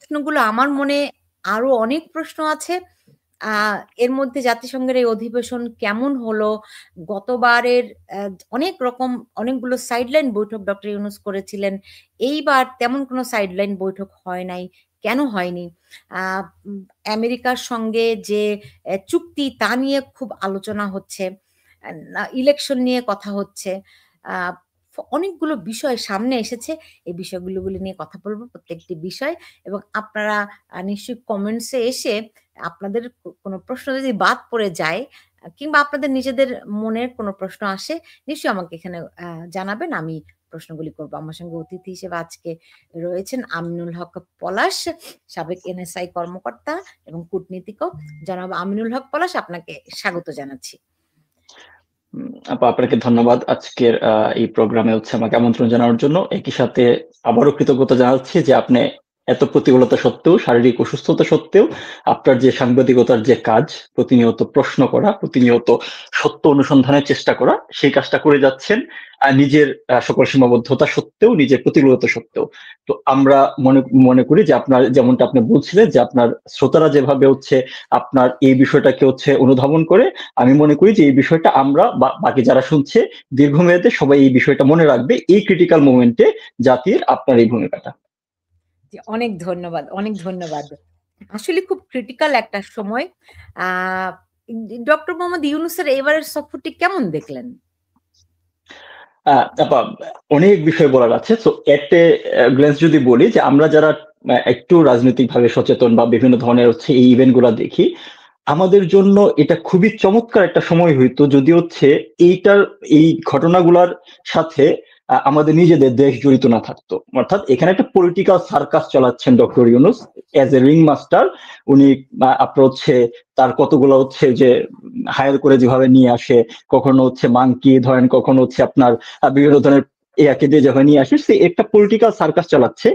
প্রশ্নগুলো আমার মনে আরো অনেক প্রশ্ন আছে। আ এর মধ্যে জাতিসংঘের এই অধিবেশন কেমন হলো? গতবারের অনেক রকম অনেকগুলো সাইডলাইন বৈঠক ডক্টর ইউনূস করেছিলেন। এইবার তেমন কোনো সাইডলাইন বৈঠক হয় নাই। কেন হয়নি? আ আমেরিকার সঙ্গে যে চুক্তি তা নিয়ে খুব আলোচনা হচ্ছে। ইলেকশন নিয়ে কথা হচ্ছে। আ অনেকগুলো বিষয় সামনে এসেছে। এই বিষয়গুলো নিয়ে কথা বলব প্রত্যেকটি বিষয় এবং আপনারা নিশ্চয়ই কমেন্টস এ এসে আপনাদের কোনো প্রশ্ন যদি বাদ পড়ে যায় কিংবা আপনাদের নিজেদের মনের কোনো প্রশ্ন আসে নিশ্চয়ই আমাকে এখানে জানাবেন। আমি প্রশ্নগুলি করব। আমার সঙ্গে অতিথি হিসেবে আজকে রয়েছেন আমিনুল হক পলাশ, সাবেক এনএসআই কর্মকর্তা এবং কূটনীতিকও। জনাব আমিনুল হক পলাশ, আপনাকে স্বাগত জানাচ্ছি। আপা, আপনাকে ধন্যবাদ আজকের এই প্রোগ্রামে আমাকে আমন্ত্রণ জানানোর জন্য। একই সাথে আবারও কৃতজ্ঞতা জানাচ্ছি যে আপনি এত প্রতিকূলতা সত্ত্বেও, শারীরিক অসুস্থতা সত্ত্বেও আপনার যে সাংবাদিকতার যে কাজ, প্রতিনিয়ত প্রশ্ন করা, প্রতিনিয়ত সত্য অনুসন্ধানের চেষ্টা করা, সেই কাজটা করে যাচ্ছেন নিজের সকল সীমাবদ্ধতা সত্ত্বেও, নিজের প্রতিকূলতা সত্ত্বেও। তো আমরা মনে করি যে আপনার, যেমনটা আপনি বলছিলেন যে আপনার শ্রোতারা যেভাবে আপনার এই বিষয়টাকে অনুধাবন করে, আমি মনে করি যে এই বিষয়টা আমরা বাকি যারা শুনছে দীর্ঘমেয়াদে সবাই এই বিষয়টা মনে রাখবে, এই ক্রিটিক্যাল মোমেন্টে জাতির আপনার এই ভূমিকাটা। অনেক ধন্যবাদ, অনেক ধন্যবাদ। আসলে খুব ক্রিটিক্যাল একটা সময়। ডক্টর মোহাম্মদ ইউনূসের এবারের সফরটি কেমন দেখলেন? আপা, অনেক বিষয় বলার আছে। তো এট এ গ্ল্যান্স যদি বলি যে আমরা যারা একটু রাজনৈতিকভাবে সচেতন বা বিভিন্ন ধরনের এই ইভেন্ট গুলা দেখি, আমাদের জন্য এটা খুবই চমৎকার একটা সময় হইতো যদি এই ঘটনাগুলার সাথে আমাদের নিজেদের দেশ জড়িত না থাকতো। অর্থাৎ এখানে একটা পলিটিক্যাল সার্কাস চালাচ্ছেন doctor Yunus as a ring master. উনি আপনার তার কতগুলো যে হায়ার করে যেভাবে নিয়ে আসে, কখনো মাংকি ধরেন, কখনো আপনার বিভিন্ন ধরনের একে দিয়ে যখন নিয়ে আসে, সে একটা পলিটিক্যাল সার্কাস চালাচ্ছে।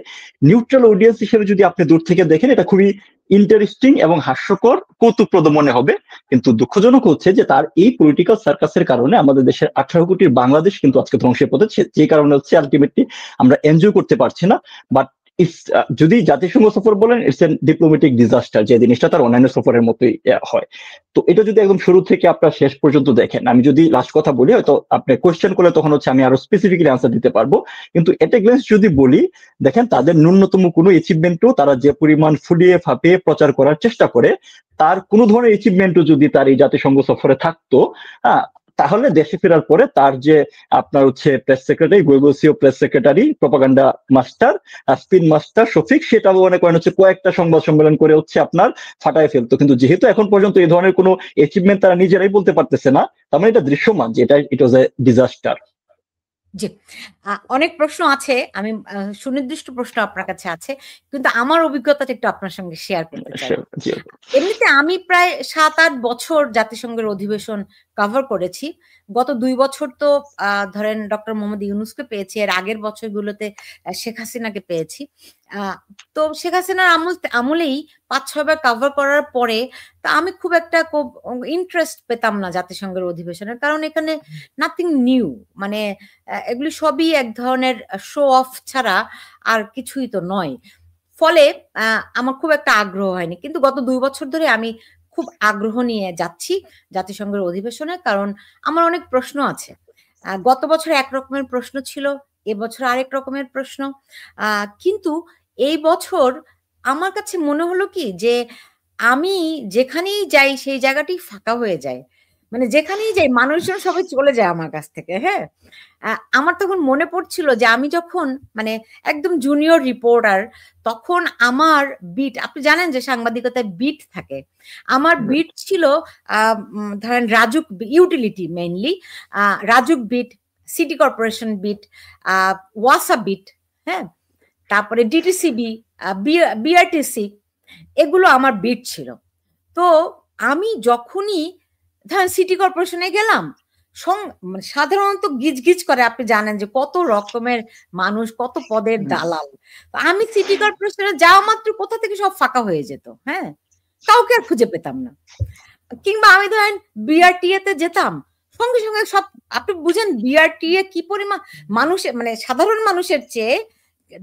নিউট্রাল অডিয়েন্স হিসেবে যদি আপনি দূর থেকে দেখেন, এটা খুবই ইন্টারেস্টিং এবং হাস্যকর, কৌতুকপ্রদ মনে হবে। কিন্তু দুঃখজনক যে তার এই পলিটিক্যাল সার্কাসের কারণে আমাদের দেশের 18 কোটির বাংলাদেশ কিন্তু আজকে ধ্বংসের পথে, যে কারণে আলটিমেটলি আমরা এনজয় করতে পারছি না। বাট যদি জাতিসংঘ সফর বলেন, ইটস এন ডিপ্লোম্যাটিক ডিজাস্টার, যে জিনিসটা তার অন্যান্য সফরের মতোই হয়। তো এটা যদি একদম শুরু থেকে আপনার শেষ পর্যন্ত দেখেন, আমি যদি লাস্ট কথা বলি, হয়তো আপনি কোয়েশ্চেন করলে তখন আমি আরো স্পেসিফিকলি আনসার দিতে পারবো। কিন্তু এট এ গ্লেন্স যদি বলি, দেখেন তাদের ন্যূনতম কোনো অ্যাচিভমেন্টও তারা যে পরিমাণ ফুলিয়ে ফাঁপিয়ে প্রচার করার চেষ্টা করে, তার কোনো ধরনের অ্যাচিভমেন্টও যদি তার এই জাতিসংঘ সফরে থাকতো, তাহলে দেশে ফেরার পরে তার যে আপনার প্রেস সেক্রেটারি, গৈবসীয় press secretary, propaganda master, spin master Shafiq, সেটাও মনে করেন কয়েকটা সংবাদ সম্মেলন করে আপনার ফাটায় ফেলতো। কিন্তু যেহেতু এখন পর্যন্ত এই ধরনের কোনো অ্যাচিভমেন্ট তারা নিজেরাই বলতে পারতেছে না, তার মানে এটা দৃশ্যমান যে ইট ওয়াজ এ ডিজাস্টার। জি, অনেক প্রশ্ন আছে। আমি সুনির্দিষ্ট প্রশ্ন আপনার কাছে আছে, কিন্তু আমার অভিজ্ঞতাটা একটু আপনার সঙ্গে শেয়ার করতে চাই। এমনিতে আমি প্রায় 7-8 বছর জাতিসংঘের অধিবেশন কভার করেছি। গত 2 বছর তো ধরেন ডক্টর মোহাম্মদ ইউনূসকে পেয়েছি, এর আগের বছরগুলোতে শেখ হাসিনাকে পেয়েছি। তো শেখ হাসিনার আমলেই 5-6 বার কভার করার পরে তা আমি খুব একটা ইন্টারেস্ট পেতাম না জাতিসংঘের অধিবেশনের, কারণ এখানে নাথিং নিউ, মানে এগুলি সবই এক ধরনের শো অফ ছাড়া আর কিছুই তো নয়। ফলে আমার খুব একটা আগ্রহ হয়নি, কিন্তু গত 2 বছর ধরে আমি খুব আগ্রহ নিয়ে যাচ্ছি জাতিসংঘের অধিবেশনে, কারণ আমার অনেক প্রশ্ন আছে। গত বছর এক রকমের প্রশ্ন ছিল, এবছর আরেক রকমের প্রশ্ন। কিন্তু এই বছর আমার কাছে মনে হলো কি যে আমি যেখানেই যাই সেই জায়গাটি ফাঁকা হয়ে যায়। মানে যেখানেই যাই মানুষজন সবাই চলে যায় আমার কাছ থেকে। হ্যাঁ, আমার তখন মনে পড়ছিল যে আমি যখন মানে একদম জুনিয়র রিপোর্টার, তখন আমার বিট, আপনি জানেন যে সাংবাদিকতায় বিট থাকে, আমার বিট ছিল ধরেন Rajuk utility, mainly Rajuk beat, city corporation beat, ওয়াসা বিট, হ্যাঁ, তারপরে ডিটিসিবি, বিআরটিসি, এগুলো আমার বিট ছিল। তো আমি যখনই ধরেন সিটি কর্পোরেশনে গেলাম, সাধারণত গিজগিজ করে, আপনি জানেন যে কত রকমের মানুষ, কত পদের দালাল। আমি সিটি কর্পোরেশনে যাওয়া মাত্র কোথা থেকে সব ফাঁকা হয়ে যেত, হ্যাঁ, কাউকে আর খুঁজে পেতাম না। কিংবা আমি ধরেন বিআরটিএ তে যেতাম, সঙ্গে সঙ্গে সব, আপনি বুঝেন বিআরটিএ কি পরিমাণ মানুষের, মানে সাধারণ মানুষের চেয়ে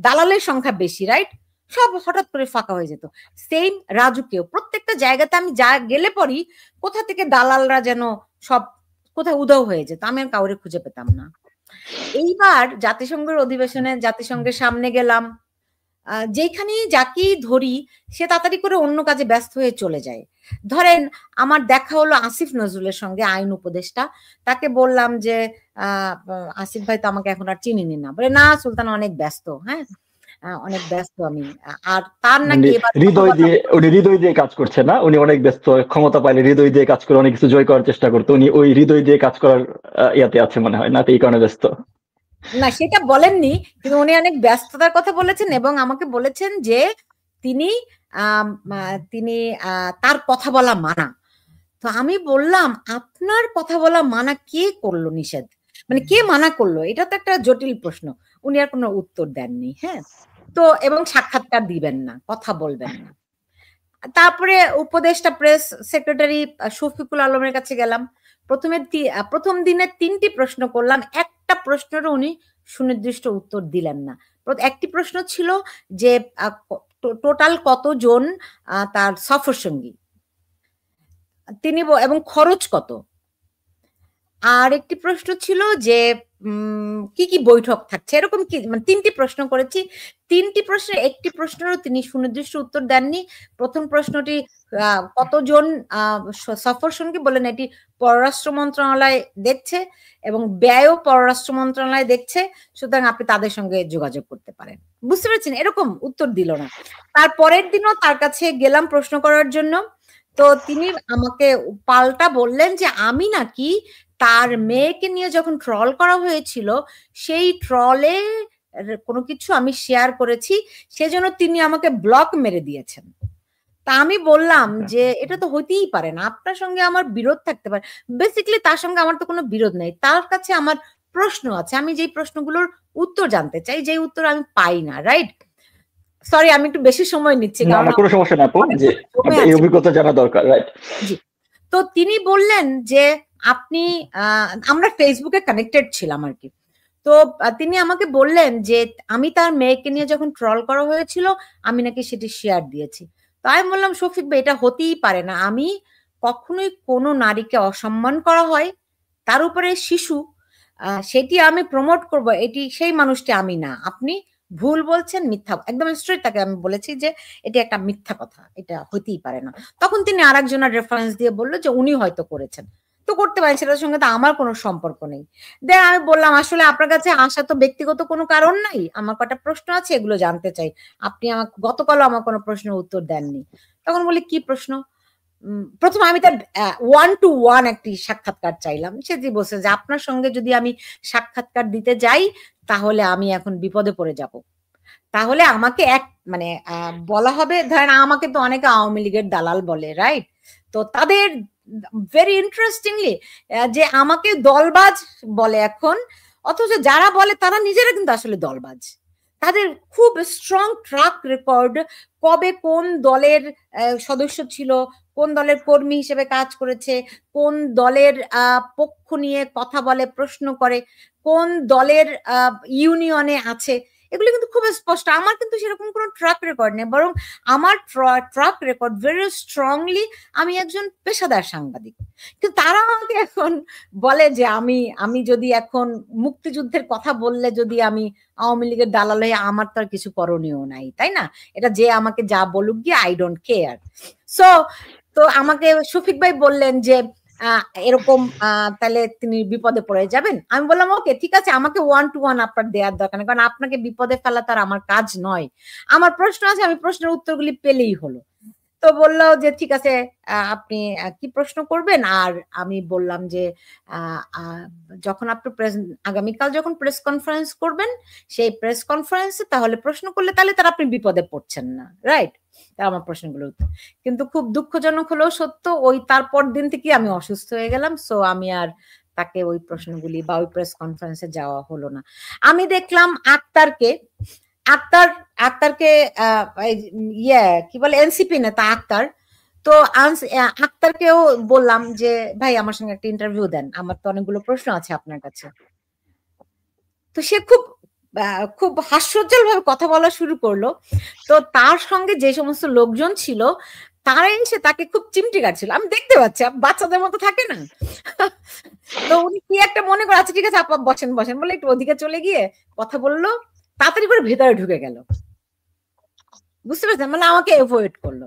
দালালের সংখ্যা বেশি, রাইট? সব হঠাৎ করে ফাঁকা হয়ে যেত। সেম রাজুকেও প্রত্যেকটা জায়গাতে আমি যা গেলে পরই কোথা থেকে দালালরা যেন সব কোথায় উধাও হয়ে যেত, আমি আর কাউরে খুঁজে পেতাম না। এইবার জাতিসংঘের অধিবেশনে জাতিসংঘের সামনে গেলাম, যেখানেই যাকেই ধরি সে তাড়াতাড়ি করে অন্য কাজে ব্যস্ত হয়ে চলে যায়। ধরেন আমার দেখা হলো আসিফ নজরুলের সঙ্গে, আইন উপদেষ্টা। তাকে বললাম যে আসিফ ভাই তো আমাকে এখন আর চিনিনি না, বলে না সুলতান অনেক ব্যস্ত। হ্যাঁ, অনেক ব্যস্ত আমি। আর তার নাকি হৃদয় দিয়ে, উনি হৃদয় দিয়ে কাজ করছে না, উনি অনেক ব্যস্ত, ক্ষমতা পাইলে হৃদয় দিয়ে কাজ করে অনেক কিছু জয় করার চেষ্টা করতো, উনি ওই হৃদয় দিয়ে কাজ করার ইয়াতে আছে মনে হয় না, এই কারণে ব্যস্ত। না সেটা বলেননি, কিন্তু উনি অনেক ব্যস্ততার কথা বলেছেন এবং আমাকে বলেছেন যে তিনি তিনি তার কথা বলা মানা। তো আমি বললাম আপনার কথা বলা মানা কে করলো নিষেধ, মানে কে মানা করলো, এটা তো একটা জটিল প্রশ্ন। উনি আর কোনো উত্তর দেননি। হ্যাঁ, তো এবং সাক্ষাৎকার দিবেন না, কথা বলবেন না। তারপরে উপদেষ্টা প্রেস সেক্রেটারি শফিকুল আলমের কাছে গেলাম। প্রথম দিনে 3টি প্রশ্ন করলাম, একটা প্রশ্নেরও উনি সুনির্দিষ্ট উত্তর দিলেন না। একটি প্রশ্ন ছিল যে টোটাল কতজন তার সফর সঙ্গী তিনি এবং খরচ কত। আর একটি প্রশ্ন ছিল যে কি কি বৈঠক থাকছে, এরকম কি, মানে 3টি প্রশ্ন করেছি। 3টি প্রশ্নের একটি প্রশ্নেরও তিনি সুনির্দিষ্ট উত্তর দেননি। প্রথম প্রশ্নটি কতজন সফর সঙ্গী, বলেন এটি পররাষ্ট্র মন্ত্রণালয় দেখছে এবং ব্যয়ও পররাষ্ট্র মন্ত্রণালয় দেখছে, সুতরাং আপনি তাদের সঙ্গে যোগাযোগ করতে পারেন। বুঝতে পেরেছেন, এরকম উত্তর দিল না। তার পরের দিনও তার কাছে গেলাম প্রশ্ন করার জন্য, তো তিনি আমাকে পাল্টা বললেন যে আমি নাকি তার মেয়েকে নিয়ে যখন ট্রল করা হয়েছিল সেই ট্রলে কোনো কিছু আমি শেয়ার করেছি, সেজন্য তিনি আমাকে ব্লক মেরে দিয়েছেন। তা আমি বললাম যে এটা তো হইতেই পারে না, আপনার সঙ্গে আমার বিরোধ থাকতে পারে। বেসিক্যালি তার সঙ্গে আমার তো কোনো বিরোধ নেই, তার কাছে আমার প্রশ্ন আছে, আমি যেই প্রশ্নগুলোর উত্তর জানতে চাই, যেই উত্তর আমি পাই না। রাইট, সরি আমি একটু বেশি সময় নিচ্ছি, কারণ কোনো সমস্যা না, যে এই অভিজ্ঞতা জানা দরকার। রাইট, জি। তো তিনি বললেন যে আপনি আমরা ফেসবুকে কানেক্টেড ছিলাম আর কি। তো তিনি আমাকে বললেন যে আমি তার মেয়েকে নিয়ে যখন ট্রল করা হয়েছিল আমি নাকি সেটি শেয়ার দিয়েছি। তো আমি বললাম শফিক ভাই এটা হতেই পারে না, আমি কখনোই কোনো নারীকে অসম্মান করা হয়, তার উপরে শিশু, সেটি আমি প্রমোট করব, এটি সেই মানুষটি আমি না, আপনি ভুল বলছেন, মিথ্যা। একদম স্ট্রেট তাকে আমি বলেছি যে এটি একটা মিথ্যা কথা, এটা হইতেই পারে না। তখন তিনি আরেকজনের রেফারেন্স দিয়ে বললো যে উনি হয়তো করেছেন, তো করতে পারেন, সেটার সঙ্গে তো আমার কোনো সম্পর্ক নেই। দেন আমি বললাম আসলে আপনার কাছে আসা তো ব্যক্তিগত কোনো কারণ নাই, আমার কটা প্রশ্ন আছে এগুলো জানতে চাই, আপনি আমাকে গতকালও আমার কোনো প্রশ্নের উত্তর দেননি। তখন বলি কি প্রশ্ন? প্রথমে আমি তার 1-to-1 একটি সাক্ষাৎকার চাইলাম। সে যে বলছে যে আপনার সঙ্গে যদি আমি সাক্ষাৎকার দিতে যাই তাহলে আমি এখন বিপদে পড়ে যাব, তাহলে আমাকে মানে বলা হবে, ধরেন আমাকে তো অনেকে আওয়ামী লীগের দালাল বলে, রাইট? তো তাদের ভেরি ইন্টারেস্টিংলি যে আমাকে দলবাজ বলে এখন, অথচ যারা বলে তারা নিজেরা কিন্তু আসলে দলবাজ। তাদের খুব স্ট্রং ট্র্যাক রেকর্ড, কবে কোন দলের সদস্য ছিল, কোন দলের কর্মী হিসেবে কাজ করেছে, কোন দলের পক্ষ নিয়ে কথা বলে, প্রশ্ন করে, কোন দলের ইউনিয়নে আছে, এগুলো কিন্তু খুব স্পষ্ট। আমার কিন্তু সেরকম কোনো ট্র্যাক রেকর্ড নেই, বরং আমার ট্র্যাক রেকর্ড ভেরি স্ট্রংলি আমি একজন পেশাদার সাংবাদিক। কিন্তু তারা আমাকে এখন বলে যে আমি যদি এখন মুক্তিযুদ্ধের কথা বললে যদি আমি আওয়ামী লীগের দালাল হয়ে, আমার তো আর কিছু করণীয় নাই, তাই না? এটা যে আমাকে যা বলুক গিয়ে, আই ডোন্ট কেয়ার। সো তো আমাকে শফিক ভাই বললেন যে এরকম তাহলে তিনি বিপদে পড়ে যাবেন। আমি বললাম ওকে ঠিক আছে, আমাকে 1-to-1 আপনার দেওয়ার দরকার নেই, কারণ আপনাকে বিপদে ফেলা তার আমার কাজ নয়। আমার প্রশ্ন আছে, আমি প্রশ্নের উত্তরগুলি পেলেই হলো। তো বললো যে ঠিক আছে আপনি কি প্রশ্ন করবেন। আর আমি বললাম যে যখন আপনি আগামীকাল যখন প্রেস কনফারেন্স করবেন, সেই প্রেস কনফারেন্সে তাহলে প্রশ্ন করলে তাহলে তার আপনি বিপদে পড়ছেন না, রাইট? আমার প্রশ্নগুলো, কিন্তু খুব দুঃখজনক হলেও সত্য, ওই তারপর দিন থেকে আমি অসুস্থ হয়ে গেলাম। সো আমি আর তাকে ওই প্রশ্নগুলি বা ওই প্রেস কনফারেন্সে যাওয়া হলো না। আমি দেখলাম আক্তারকে ইয়ে কি বলে এনসিপি নেতা আক্তার, তো আক্তারকেও বললাম যে ভাই আমার সঙ্গে একটা ইন্টারভিউ দেন, আমার তো অনেকগুলো প্রশ্ন আছে আপনার কাছে। তো সে খুব খুব হাস্যোজ্জ্বল ভাবে কথা বলা শুরু করলো। তো তার সঙ্গে যে সমস্ত লোকজন ছিল তারা এসে তাকে খুব চিমটি কাটছিল, আমি দেখতে পাচ্ছি, বাচ্চাদের মতো থাকে না। তো উনি কি একটা মনে করে, আচ্ছা ঠিক আছে আপা বসেন বসেন বলে একটু ওদিকে চলে গিয়ে কথা বললো, তাড়াতাড়ি করে ভেতরে ঢুকে গেল। বুঝতে পারছেন, মানে আমাকে অ্যাভয়েড করলো।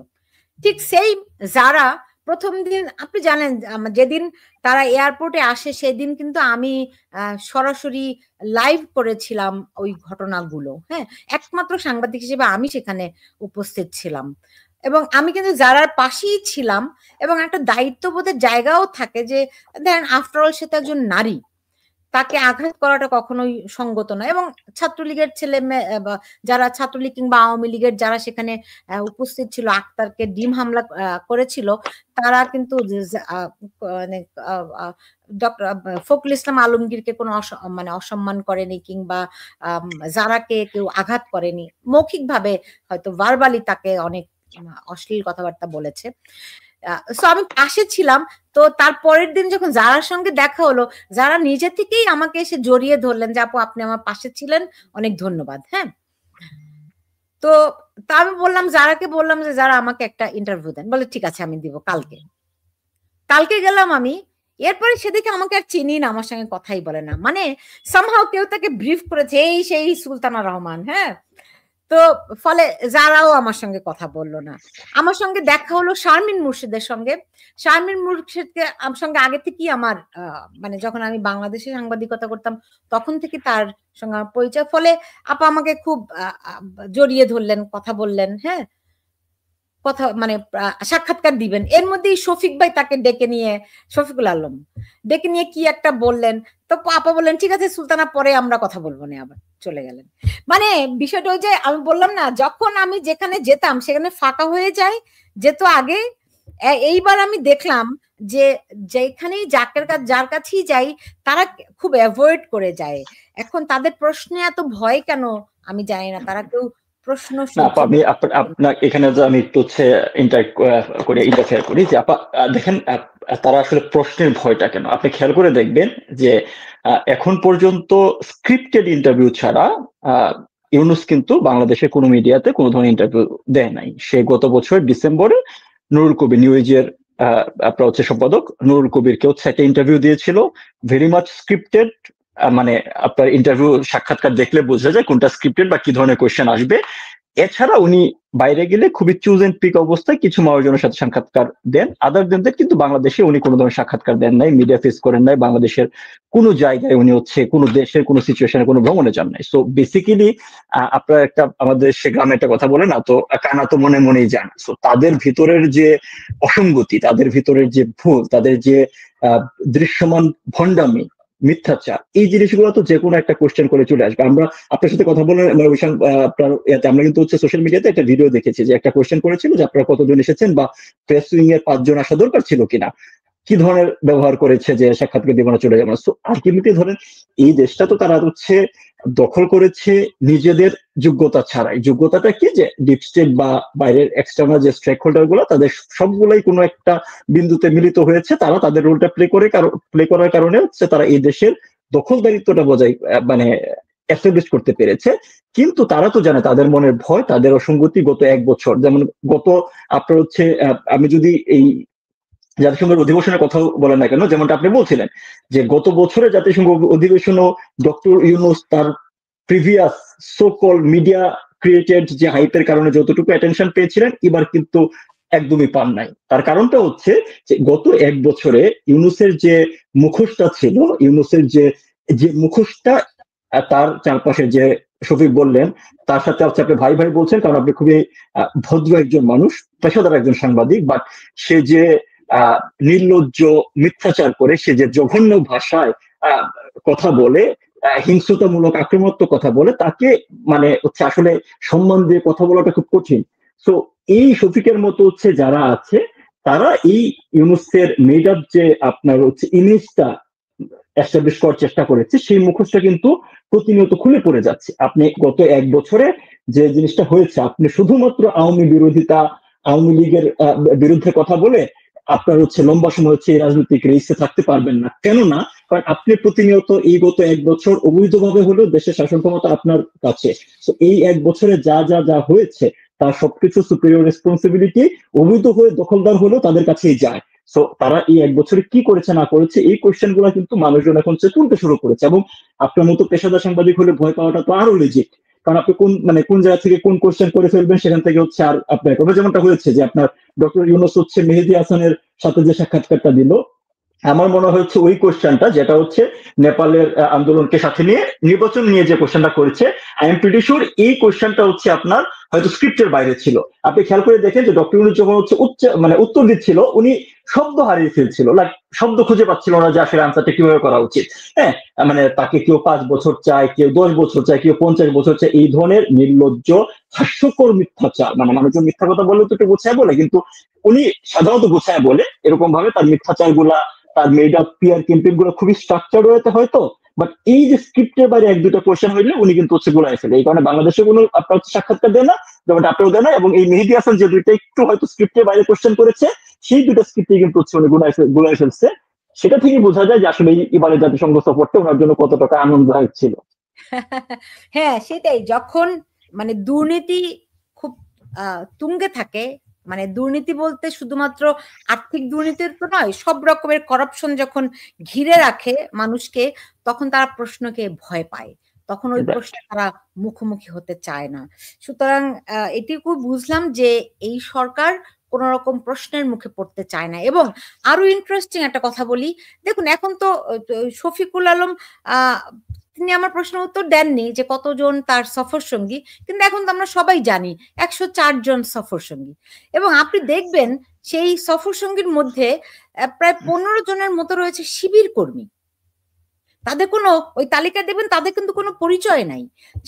ঠিক সেই যারা প্রথম দিন, আপনি জানেন যেদিন তারা এয়ারপোর্টে আসে সেদিন কিন্তু আমি সরাসরি লাইভ করেছিলাম ওই ঘটনাগুলো। হ্যাঁ, একমাত্র সাংবাদিক হিসেবে আমি সেখানে উপস্থিত ছিলাম এবং আমি কিন্তু যারার পাশেই ছিলাম এবং একটা দায়িত্ববোধের জায়গাও থাকে যে দেখেন আফটারঅল সে তো একজন নারী, তাকে আঘাত করাটা কখনোই সঙ্গত নয়। এবং ছাত্রলীগের ছেলে যারা ছাত্রলীগ কিংবা আওয়ামী লীগের যারা সেখানে উপস্থিত ছিল, আক্তারকে ডিম হামলা করেছিল, তারা কিন্তু মানে ডক্টর ফখরুল ইসলাম আলমগীরকে কোনো মানে অসম্মান করেনি কিংবা যারাকে কেউ আঘাত করেনি, মৌখিকভাবে হয়তো ভার্বালি তাকে অনেক অশ্লীল কথাবার্তা বলেছে। সো আমি পাশে ছিলাম। তো তার পরের দিন যখন যারার সঙ্গে দেখা হলো, যারা নিজে থেকেই আমাকে এসে জড়িয়ে ধরলেন যে আপু আপনি আমার পাশে ছিলেন, অনেক ধন্যবাদ। হ্যাঁ, তো তা আমি বললাম, যারাকে বললাম যে যারা আমাকে একটা ইন্টারভিউ দেন, বলে ঠিক আছে আমি দিব কালকে। কালকে গেলাম আমি, এরপরে সেদিকে আমাকে আর চিনি না, আমার সঙ্গে কথাই বলে না, মানে সামহাও কেউ তাকে ব্রিফ করেছে এই সেই সুলতানা রহমান। হ্যাঁ, তো ফলে যারাও আমার সঙ্গে কথা বললো না। আমার সঙ্গে দেখা হলো শারমিন মুর্শিদের সঙ্গে। শারমিন মুর্শিদকে সঙ্গে আগে থেকেই আমার মানে যখন আমি বাংলাদেশে সাংবাদিকতা করতাম তখন থেকে তার সঙ্গে আমার পরিচয়, ফলে আপা আমাকে খুব জড়িয়ে ধরলেন, কথা বললেন। হ্যাঁ, কথা মানে সাক্ষাৎকার দিবেন। এর মধ্যেই শফিক ভাই তাকে ডেকে নিয়ে, শফিকুল আলম ডেকে নিয়ে কি একটা বললেন, তো আপা বললেন ঠিক আছে সুলতানা পরে আমরা কথা বলবো না, আবার চলে গেলেন। মানে বিষয়টা ওই যে আমি বললাম না, যখন আমি যেখানে যেতাম সেখানে ফাঁকা হয়ে যায় যেত আগে, এইবার আমি দেখলাম যে যেখানেই যার কাছেই যাই তারা খুব অ্যাভয়েড করে যায়। এখন তাদের প্রশ্নে এত ভয় কেন আমি জানি না, তারা কেউ প্রশ্ন আমি আপনার এখানে আমি একটু হচ্ছে ইন্টারফেয়ার করি যে আপা দেখেন তারা আসলে প্রশ্নের ভয়টা কেন আপনি খেয়াল করে দেখবেন যে এখন পর্যন্ত স্ক্রিপ্টেড ইন্টারভিউ ছাড়া ইউনূস কিন্তু বাংলাদেশের কোনো মিডিয়াতে কোনো ধরনের ইন্টারভিউ দেয় নাই। সে গত বছর ডিসেম্বরে নুরুল কবির নিউজের আপনার হচ্ছে সম্পাদক নুরুল কবিরকে হচ্ছে একটা ইন্টারভিউ দিয়েছিল, ভেরি মাচ স্ক্রিপ্টেড। মানে আপনার ইন্টারভিউ সাক্ষাৎকার দেখলে বোঝা যায় কোনটা স্ক্রিপ্টেড বা কি ধরনের কোয়েশ্চেন আসবে। এছাড়া উনি বাইরে গেলে খুবই চুজ এন্ড পিক অবস্থায় কিছু মানুষজনের সাথে সাক্ষাৎকার দেন, আদার দেন দ্যাট কিন্তু বাংলাদেশে উনি কোনো ধরনের সাক্ষাৎকার দেন নাই, মিডিয়া ফেস করেন নাই, বাংলাদেশের কোনো জায়গায় উনি হচ্ছে কোনো দেশের কোনো সিচুয়েশনে কোনো ভ্রমণে যান নাই। সো বেসিক্যালি আপনার একটা আমাদের সে গ্রামে একটা কথা বলে না, তো কানা তো মনে মনেই যান। সো তাদের ভিতরের যে অসঙ্গতি, তাদের ভিতরের যে ভুল, তাদের যে দৃশ্যমান ভণ্ডামি, মিথ্যাচার, এই জিনিসগুলো তো যে কোনো একটা কোশ্চেন করে চলে আসবে। আমরা আপনার সাথে কথা বলে আমরা কিন্তু হচ্ছে সোশ্যাল মিডিয়াতে একটা ভিডিও দেখেছি যে একটা কোশ্চেন করেছিল যে আপনারা কতজন এসেছেন বা প্রেস উইং এর 5 জন আসা দরকার ছিল কিনা, কি ধরনের ব্যবহার করেছে যে সাক্ষাৎকার দিব না চলে যাবো না। সো আলটিমেটলি ধরেন এই দেশটা তো তারা হচ্ছে দখল করেছে নিজেদের যোগ্যতা ছাড়াই। যোগ্যতাটা কি যে ডিপ স্টেট বা বাইরের এক্সটার্নাল যে স্টেক হোল্ডার গুলো তাদের সবগুলাই কোনো একটা বিন্দুতে মিলিত হয়েছে, তারা তাদের রোলটা প্লে করার কারণে হচ্ছে তারা এই দেশের দখলদারিত্বটা বজায় মানে এস্টাবলিশ করতে পেরেছে। কিন্তু তারা তো জানে তাদের মনের ভয়, তাদের অসঙ্গতি। গত 1 বছর যেমন গত আপনার হচ্ছে আমি যদি এই জাতিসংঘের অধিবেশনের কথাও বলেন না কেন, যেমনটা আপনি বলছিলেন যে গত বছরে জাতিসংঘ অধিবেশনও ডক্টর ইউনূস তার প্রিভিয়াস সো-কল মিডিয়া ক্রিয়েটেড যে হাইপের কারণে যতটুকু অ্যাটেনশন পেয়েছিলেন এবার কিন্তু একদমই পান নাই। তার কারণটা হচ্ছে যে গত 1 বছরে ইউনূসের যে মুখোশটা ছিল, ইউনূসের যে মুখোশটা তার চারপাশে যে শফিক বললেন তার সাথে আপনি ভাই ভাই বলছেন কারণ আপনি খুবই ভদ্র একজন মানুষ, পেশাদার একজন সাংবাদিক, বাট সে যে নির্লজ্জ মিথ্যাচার করে, সে যে জঘন্য ভাষায় কথা বলে, হিংস্রতামূলক আক্রমণাত্মক কথা বলে, তাকে মানে হচ্ছে আসলে সম্মান দিয়ে কথা বলাটা খুব কঠিন। সো এই শফিকের মতো হচ্ছে যারা আছে তারা এই ইউনূসের মেড আপ যে আপনার হচ্ছে ইমেজটা এস্টাবলিশ করার চেষ্টা করেছে, সেই মুখোশটা কিন্তু প্রতিনিয়ত খুলে পড়ে যাচ্ছে। আপনি গত 1 বছরে যে জিনিসটা হয়েছে, আপনি শুধুমাত্র আওয়ামী বিরোধিতা, আওয়ামী লীগের বিরুদ্ধে কথা বলে আপনার হচ্ছে লম্বা সময় হচ্ছে এই রাজনৈতিক রেসে থাকতে পারবেন না। কেননা কারণ আপনি প্রতিনিয়ত এই গত 1 বছর অবৈধভাবে হলেও দেশের শাসন ক্ষমতা আপনার কাছে। তো এই 1 বছরে যা যা যা হয়েছে তার সবকিছু সুপিরিয়র রেসপন্সিবিলিটি অবৈধ হয়ে দখলদার হলেও তাদের কাছেই যায়। সো তারা এই 1 বছরে কি করেছে না করেছে এই কোয়েশ্চেন গুলা কিন্তু মানুষজন এখন তুলতে শুরু করেছে। এবং আপনার মতো পেশাদার সাংবাদিক হলে ভয় পাওয়াটা তো আরো লেজিট, কারণ আপনি কোন জায়গা থেকে কোন কোয়েশ্চেন করে ফেলবেন সেখান থেকে হচ্ছে আর আপনার কথা যেমনটা হয়েছে যে আপনার ডক্টর ইউনূস হচ্ছে মেহেদী হাসানের সাথে যে সাক্ষাৎকারটা দিল, আমার মনে হচ্ছে ওই কোশ্চেনটা যেটা হচ্ছে নেপালের আন্দোলনকে সাথে নিয়ে নির্বাচন নিয়ে যে কোশ্চেনটা করেছে, আই এম প্রিটি শিওর এই কোশ্চেনটা হচ্ছে আপনার হয়তো স্ক্রিপ্টের বাইরে ছিল। আপনি খেয়াল করে দেখেন যে ডক্টর ইউনূস যখন হচ্ছে উত্তর দিচ্ছিল উনি শব্দ হারিয়ে ফেলছিল, লাইক শব্দ খুঁজে পাচ্ছিল না যে আসলে আনসারটা কিভাবে করা উচিত। হ্যাঁ, মানে তাকে কেউ 5 বছর চায়, কেউ 10 বছর চায়, কেউ 50 বছর চায়, এই ধরনের নির্লজ্জ হাস্যকর মিথ্যাচার। মানে মানুষজন মিথ্যা কথা বললে তো একটু গোছায় বলে, কিন্তু উনি সাধারণত গোছায় বলে এরকম ভাবে তার মিথ্যাচার গুলা, তার মেড আপ পিআর ক্যাম্পেইন গুলো খুবই স্ট্রাকচার্ড হতে হয়তো, বাট এই যে স্ক্রিপ্টের বাইরে 1-2টা কোশ্চেন হইলে উনি কিন্তু হচ্ছে গোলায় ফেলে। এই কারণে বাংলাদেশে কোনো আপনার হচ্ছে সাক্ষাৎকার দেয় না, যেমন আপনারও দেয় না। এবং এই মেহেদী হাসান যে 2টা একটু হয়তো স্ক্রিপ্টের বাইরে কোশ্চেন করেছে, সেই 2টা স্ক্রিপ্টে কিন্তু হচ্ছে উনি গোলায় ফেলছে। সেটা থেকে বোঝা যায় যে আসলে এবারে জাতিসংঘ সফরটা ওনার জন্য কত টাকা আনন্দদায়ক ছিল। হ্যাঁ, সেটাই। যখন মানে দুর্নীতি খুব তুঙ্গে থাকে, মানে দুর্নীতি বলতে শুধুমাত্র আর্থিক দুর্নীতির তো নয়, সব রকমের করাপশন যখন ঘিরে রাখে মানুষকে, তখন তারা প্রশ্নকে ভয় পায়, তখন ওই প্রশ্নে তারা মুখোমুখি হতে চায় না। সুতরাং এটুকু বুঝলাম যে এই সরকার কোন রকম প্রশ্নের মুখে পড়তে চায় না। এবং আরো ইন্টারেস্টিং একটা কথা বলি, দেখুন এখন তো শফিকুল আলম তিনি আমার প্রশ্ন উত্তর দেননি যে কতজন তার সফর সঙ্গী, কিন্তু এখন তো আমরা সবাই জানি 104 জন সফর সঙ্গী। এবং আপনি দেখবেন সেই সফর সঙ্গীর মধ্যে প্রায় 15 জনের মতো রয়েছে শিবির কর্মী। তাদের কোনো ওই তালিকা দেবেন, তাদের কিন্তু কোনো পরিচয় নাই,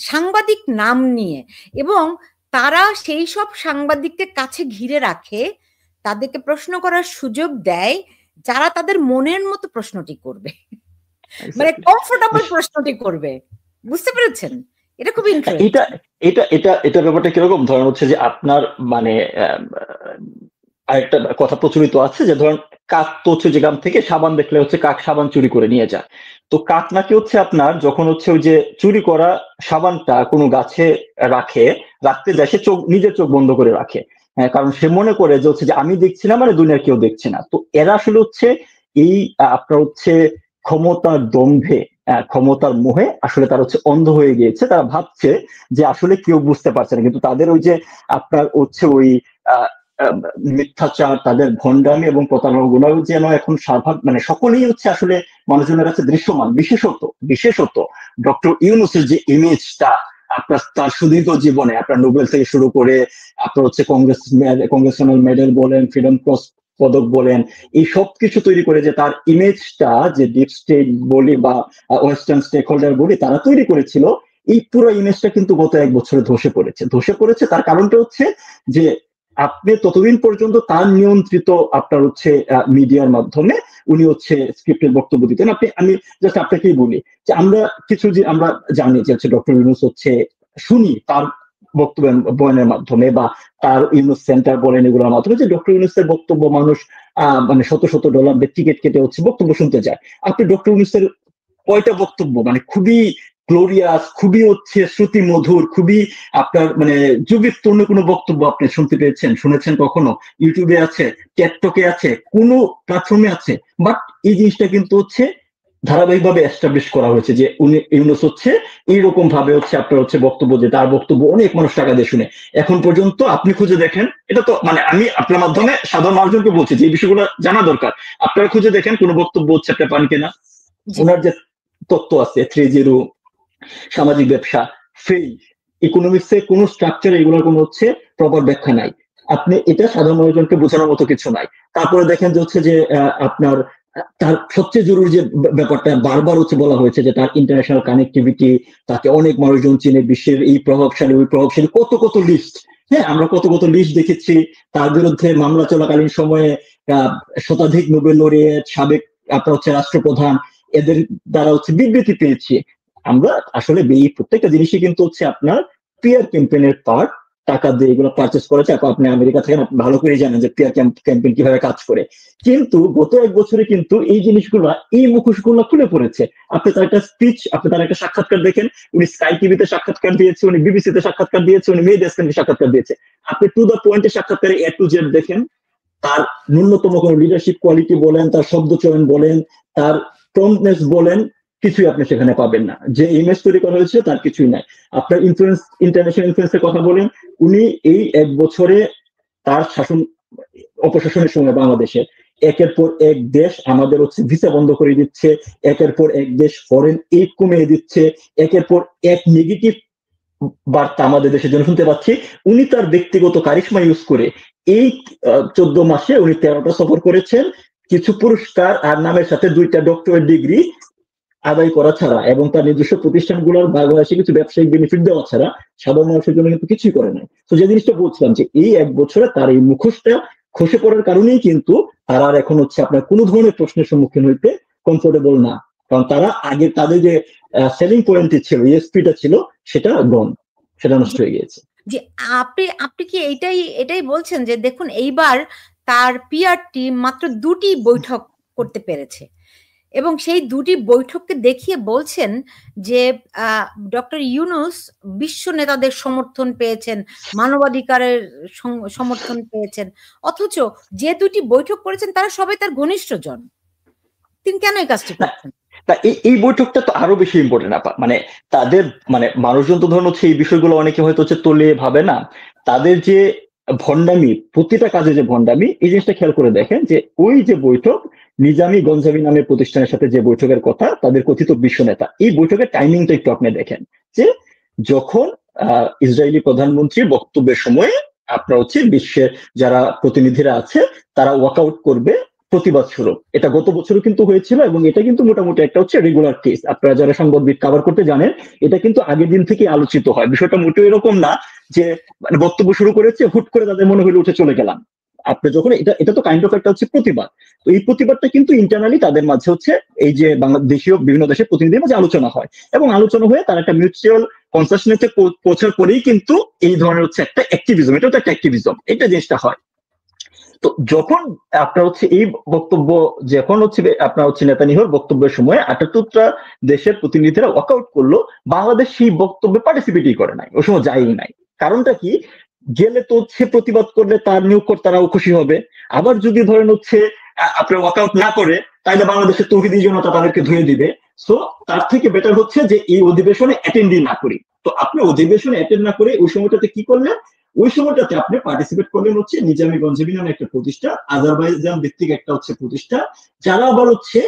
সাংবাদিক নাম নিয়ে। এবং তারা সেই সব সাংবাদিককে কাছে ঘিরে রাখে, তাদেরকে প্রশ্ন করার সুযোগ দেয় যারা তাদের মনের মতো প্রশ্নটি করবে, মানে কমফোর্টেবল প্রশ্নটি করবে। বুঝতে পেরেছেন? এটা খুব ইন্টারেস্টিং। এটা ব্যাপারটা কিরকম, ধরেন হচ্ছে যে আপনার মানে আরেকটা কথা প্রচলিত আছে যে ধরেন কাক তো হচ্ছে যে গ্রাম থেকে সাবান দেখলে হচ্ছে কাক সাবান চুরি করে নিয়ে যায়। তো কাক নাকি হচ্ছে আপনার যখন হচ্ছে ওই যে চুরি করা সাবানটা কোনো গাছে রাখতে যায়, সে নিজের চোখ বন্ধ করে রাখে। হ্যাঁ, কারণ সে মনে করে যে হচ্ছে যে আমি দেখছি না মানে দুনিয়ার কেউ দেখছে না। তো এরা আসলে হচ্ছে এই আপনার হচ্ছে ক্ষমতার দম্ভে, ক্ষমতার মোহে আসলে তারা হচ্ছে অন্ধ হয়ে গিয়েছে। তারা ভাবছে যে আসলে কেউ বুঝতে পারছে না, কিন্তু তাদের ওই যে আপনার হচ্ছে ওই মিথ্যাচার, তাদের ভণ্ডামি এবং প্রতারণা গুলো যেন এখন মানে সকলেই হচ্ছে আসলে মানুষজনের কাছে দৃশ্যমান। বিশেষত ডক্টর ইউনূসের যে ইমেজটা আপনার তার সুদীর্ঘ জীবনে, আপনার নোবেল থেকে শুরু করে আপনার হচ্ছে কংগ্রেশনাল মেডেল বলেন, ফ্রিডম ক্রস পদক বলেন, এই সব কিছু তৈরি করে যে তার ইমেজটা যে ডিপ স্টেট বলি বা ওয়েস্টার্ন স্টেক হোল্ডার বলি তারা তৈরি করেছিল, এই পুরো ইমেজটা কিন্তু গত 1 বছরে ধসে পড়েছে। তার কারণটা হচ্ছে যে আপনি ততদিন পর্যন্ত তার নিয়ন্ত্রিত আপনার হচ্ছে মিডিয়ার মাধ্যমে উনি হচ্ছে স্ক্রিপ্টের বক্তব্য দিতেন। আমি জাস্ট আপনাকেই বলি যে আমরা জানি যে হচ্ছে ডক্টর ইউনূস হচ্ছে শুনি তার বক্তব্য বয়ানের মাধ্যমে বা তার ইউনূস সেন্টার বলেন এগুলোর মাধ্যমে যে ডক্টর ইউনূসের বক্তব্য মানুষ মানে শত ডলার টিকিট কেটে হচ্ছে বক্তব্য শুনতে যায়। আপনি ডক্টর ইউনূসের কয়টা বক্তব্য মানে খুবই গ্লোরিয়াস, খুবই হচ্ছে শ্রুতি মধুর, খুবই আপনার মানে যুগোত্তরণ কোনো বক্তব্য আপনি শুনেছেন কখনো? ইউটিউবে আছে, টিকটকে আছে, কোনো প্ল্যাটফর্মে আছে, বাট এই জিনিসটা কিন্তু হচ্ছে ধারাবাহিকভাবে এস্টাবলিশ করা হয়েছে যে উনি ইউনূস হচ্ছে এইরকম ভাবে হচ্ছে আপনার হচ্ছে বক্তব্য, যে তার বক্তব্য অনেক মানুষ টাকা দিয়ে শুনে। এখন পর্যন্ত আপনি খুঁজে দেখেন, এটা তো মানে আমি আপনার মাধ্যমে সাধারণ মানুষজনকে বলছি যে এই বিষয়গুলো জানা দরকার। আপনারা খুঁজে দেখেন কোনো বক্তব্য হচ্ছে আপনি পান কিনা। ওনার যে তত্ত্ব আছে 3-0, সামাজিক ব্যবসা, ফেই, ইকোনমিক্সে কোন স্ট্রাকচার, এগুলোর কোনো হচ্ছে প্রপার ব্যাখ্যা নাই। আপনি এটা সাধারণ মানুষজনকে বোঝানোর মতো কিছু নাই। তারপরে দেখেন যে হচ্ছে যে আপনার তার সবচেয়ে জরুরি যে ব্যাপারটা বারবার হচ্ছে বলা হয়েছে যে তার ইন্টারন্যাশনাল কানেক্টিভিটি, তাকে অনেক মানুষজন চিনে, বিশ্বের এই প্রভাবশালী ওই প্রভাবশালী, কত লিস্ট। হ্যাঁ, আমরা কত লিস্ট দেখেছি। তার বিরুদ্ধে মামলা চলাকালীন সময়ে শতাধিক নোবেল লরিয়েট, সাবেক আপনার হচ্ছে রাষ্ট্রপ্রধান, এদের দ্বারা হচ্ছে বিবৃতি পেয়েছি আমরা। আসলে এই প্রত্যেকটা জিনিসই কিন্তু হচ্ছে আপনার পিয়ার ক্যাম্পেইনের পার্ট। টাকা দিয়ে এগুলো পারচেস করেছে। আপনি আমেরিকা থেকে ভালো করে জানেন যে পিয়ার ক্যাম্পেইন কিভাবে কাজ করে। কিন্তু গত 1 বছরে কিন্তু এই জিনিসগুলো, এই মুখোশগুলো খুলে পড়েছে। আপনি তার একটা স্পিচ, আপনি তার একটা সাক্ষাৎকার দেখেন, উনি স্কাই টিভিতে সাক্ষাৎকার দিয়েছে, উনি বিবিসিতে সাক্ষাৎকার দিয়েছে, উনি মেয়ে ডেস্কে সাক্ষাৎকার দিয়েছে। আপনি টু দ্য পয়েন্টে সাক্ষাৎকারে A to Z দেখেন, তার ন্যূনতম কোনো লিডারশিপ কোয়ালিটি বলেন, তার শব্দ চয়ন বলেন, তার প্রম্পটনেস বলেন, কিছুই আপনি সেখানে পাবেন না। যে ইমেজ তৈরি করা হয়েছে তার কিছুই নাই। আপনার ইনফ্লুয়েন্স, ইন্টারন্যাশনাল ইনফ্লুয়েন্সের কথা বলেন, উনি এই 1 বছরে তার শাসন, অপশাসনের সময় বাংলাদেশে একের পর এক দেশ আমাদের হচ্ছে ভিসা বন্ধ করে দিচ্ছে, একের পর এক দেশ ফরেন এইড কমিয়ে দিচ্ছে, একের পর এক নেগেটিভ বার্তা আমাদের দেশের জন্য শুনতে পাচ্ছি। উনি তার ব্যক্তিগত কারিশমা ইউজ করে এই 14 মাসে উনি 13টা সফর করেছেন, কিছু পুরস্কার আর নামের সাথে 2টা ডক্টরেট ডিগ্রি আদায় করা ছাড়া এবং তার নিজস্ব প্রতিষ্ঠানগুলোর বাংলাদেশে কিছু ব্যবসায়িক বেনিফিট দেওয়া ছাড়া সাধারণ মানুষের জন্য কিন্তু কিছুই করে নাই। তো যে জিনিসটা বলছিলাম যে এই 1 বছরে তার এই মুখোশটা খসে পড়ার কারণেই কিন্তু তারা আর এখন হচ্ছে আপনার কোনো ধরনের প্রশ্নের সম্মুখীন হইতে কমফোর্টেবল না। কারণ তারা আগে তাদের যে সেলিং পয়েন্টটি ছিল, ইএসপিটা ছিল, সেটা গন, সেটা নষ্ট হয়ে গিয়েছে। জি, আপনি কি এটাই বলছেন যে দেখুন এইবার তার পিআর টিম মাত্র 2টি বৈঠক করতে পেরেছে এবং সেই 2টি বৈঠককে দেখিয়ে বলছেন যে ডক্টর ইউনূস বিশ্ব নেতাদের সমর্থন পেয়েছেন, মানবাধিকারের সমর্থন পেয়েছেন, অথচ যে 2টি বৈঠক করেছেন তারা সবাই তার ঘনিষ্ঠজন। তিনি কেন এই কাজটি করছেন? তা এই বৈঠকটা তো আরো বেশি ইম্পর্টেন্ট আপা। মানে তাদের মানে মানুষজন তো ধরুন হচ্ছে এই বিষয়গুলো অনেকে হয়তো হচ্ছে তোলে ভাবে না। তাদের যে ভণ্ডামি, প্রতিটা কাজে যে ভণ্ডামি, এই জিনিসটা খেয়াল করে দেখেন যে ওই যে বৈঠক নিজামি গঞ্জামি নামের প্রতিষ্ঠানের সাথে যে বৈঠকের কথা, তাদের কথিত বিশ্ব নেতা, এই বৈঠকের টাইমিংটা একটু আপনি দেখেন যে যখন ইসরায়েলি প্রধানমন্ত্রী বক্তব্যের সময় আপনার হচ্ছে বিশ্বের যারা প্রতিনিধিরা আছে তারা ওয়াকআউট করবে প্রতিবাদ স্বরূপ। এটা গত বছরও কিন্তু হয়েছিল এবং এটা কিন্তু মোটামুটি একটা হচ্ছে রেগুলার কেস। আপনারা যারা সংবাদবিদ কভার করতে জানেন, এটা কিন্তু আগের দিন থেকে আলোচিত হয়। বিষয়টা মোটেও এরকম না যে মানে বক্তব্য শুরু করেছে হুট করে তাদের মনে হইলে উঠে চলে গেলাম। আপনি যখন এটা তো কাইন্ড অফ একটা হচ্ছে প্রতিবাদ। তো এই প্রতিবাদটা কিন্তু ইন্টারনালি তাদের মাঝে হচ্ছে এই যে বাংলাদেশীয় বিভিন্ন দেশের প্রতিনিধির মাঝে আলোচনা হয় এবং আলোচনা হয়ে তার একটা মিউচুয়াল কনসেশনেতে পৌঁছার পরেই কিন্তু এই ধরনের হচ্ছে একটা অ্যাক্টিভিজম, এটা তো একটা অ্যাক্টিভিজম, এটা জিনিসটা হয়। তো যখন আপনার হচ্ছে এই বক্তব্য, যখন হচ্ছে আপনার হচ্ছে নেতানিয়াহুর বক্তব্যের সময় 78টা দেশের প্রতিনিধিরা ওয়াকআউট করলো, বাংলাদেশ সেই বক্তব্যে পার্টিসিপেটই করে নাই, ওই সময় যায়ই নাই। কারণটা কি? গেলে তো হচ্ছে প্রতিবাদ করলে তার নিয়োগকর্তারাও খুশি হবে। আবার যদি ধরেন হচ্ছে আপনার ওয়াকআউট না করে, তাহলে বাংলাদেশের তৌহিদি জনতা তাদেরকে ধুয়ে দিবে। সো তার থেকে বেটার হচ্ছে যে এই অধিবেশনে অ্যাটেন্ডই না করি। তো আপনি অধিবেশনে অ্যাটেন্ড না করে ওই সময়টাতে কি করলেন? ওই সময়টাতে আপনি পার্টিসিপেট করলেন হচ্ছে নিজামি গঞ্জামি নামে একটা প্রতিষ্ঠান, আজারবাইজান ভিত্তিক একটা হচ্ছে প্রতিষ্ঠান, যারা আবার হচ্ছে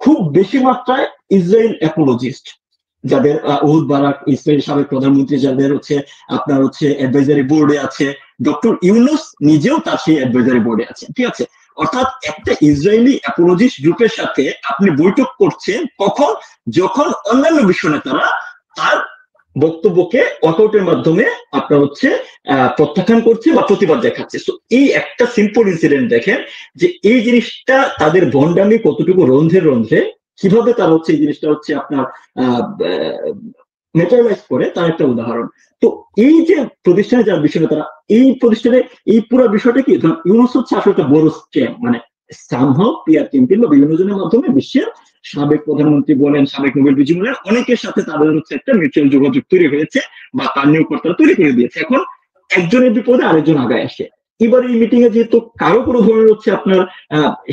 খুব বেশি মাত্রায় ইসরায়েল অ্যাপোলজিস্ট, যাদের ওহুদ বারাক ইসরায়েল সাবেক প্রধানমন্ত্রী, যাদের হচ্ছে আপনার হচ্ছে অ্যাডভাইজারি বোর্ডে আছে, ডক্টর ইউনূস নিজেও তার সেই অ্যাডভাইজারি বোর্ডে আছে। ঠিক আছে, অর্থাৎ একটা ইসরায়েলি অ্যাপোলজিস্ট গ্রুপের সাথে আপনি বৈঠক করছেন কখন? যখন অন্যান্য বিশ্ব নেতারা তার বক্তব্যকে ওয়াকআউটের মাধ্যমে আপনার হচ্ছে প্রত্যাখ্যান করছে বা প্রতিবাদ দেখাচ্ছে। তো এই একটা সিম্পল ইনসিডেন্ট দেখেন যে এই জিনিসটা তাদের ভণ্ডামি কতটুকু রন্ধ্রে রন্ধ্রে, কিভাবে তারা হচ্ছে এই জিনিসটা হচ্ছে আপনার ম্যাটেরিয়ালাইজ করে, তার একটা উদাহরণ। তো এই যে প্রতিষ্ঠানে যারা বিষয় তারা এই প্রতিষ্ঠানে এই পুরো বিষয়টা কি, ইউনূস হচ্ছে আসলে একটা বড় স্ক্যাম। মানে সামহাও পিআর ক্যাম্পেইন বা বিভিন্ন জনের মাধ্যমে বিশ্বের সাবেক প্রধানমন্ত্রী বলেন, সাবেক নোবেল বিজয়ী বলেন, অনেকের সাথে তাদের হচ্ছে একটা মিউচুয়াল যোগাযোগ তৈরি হয়েছে বা তার নিয়োগকর্তারা তৈরি করে দিয়েছে। এখন একজনের বিপদে আরেকজন আগায় আসে। এবার এই মিটিং এ যেহেতু কারো কোনো ধরনের হচ্ছে আপনার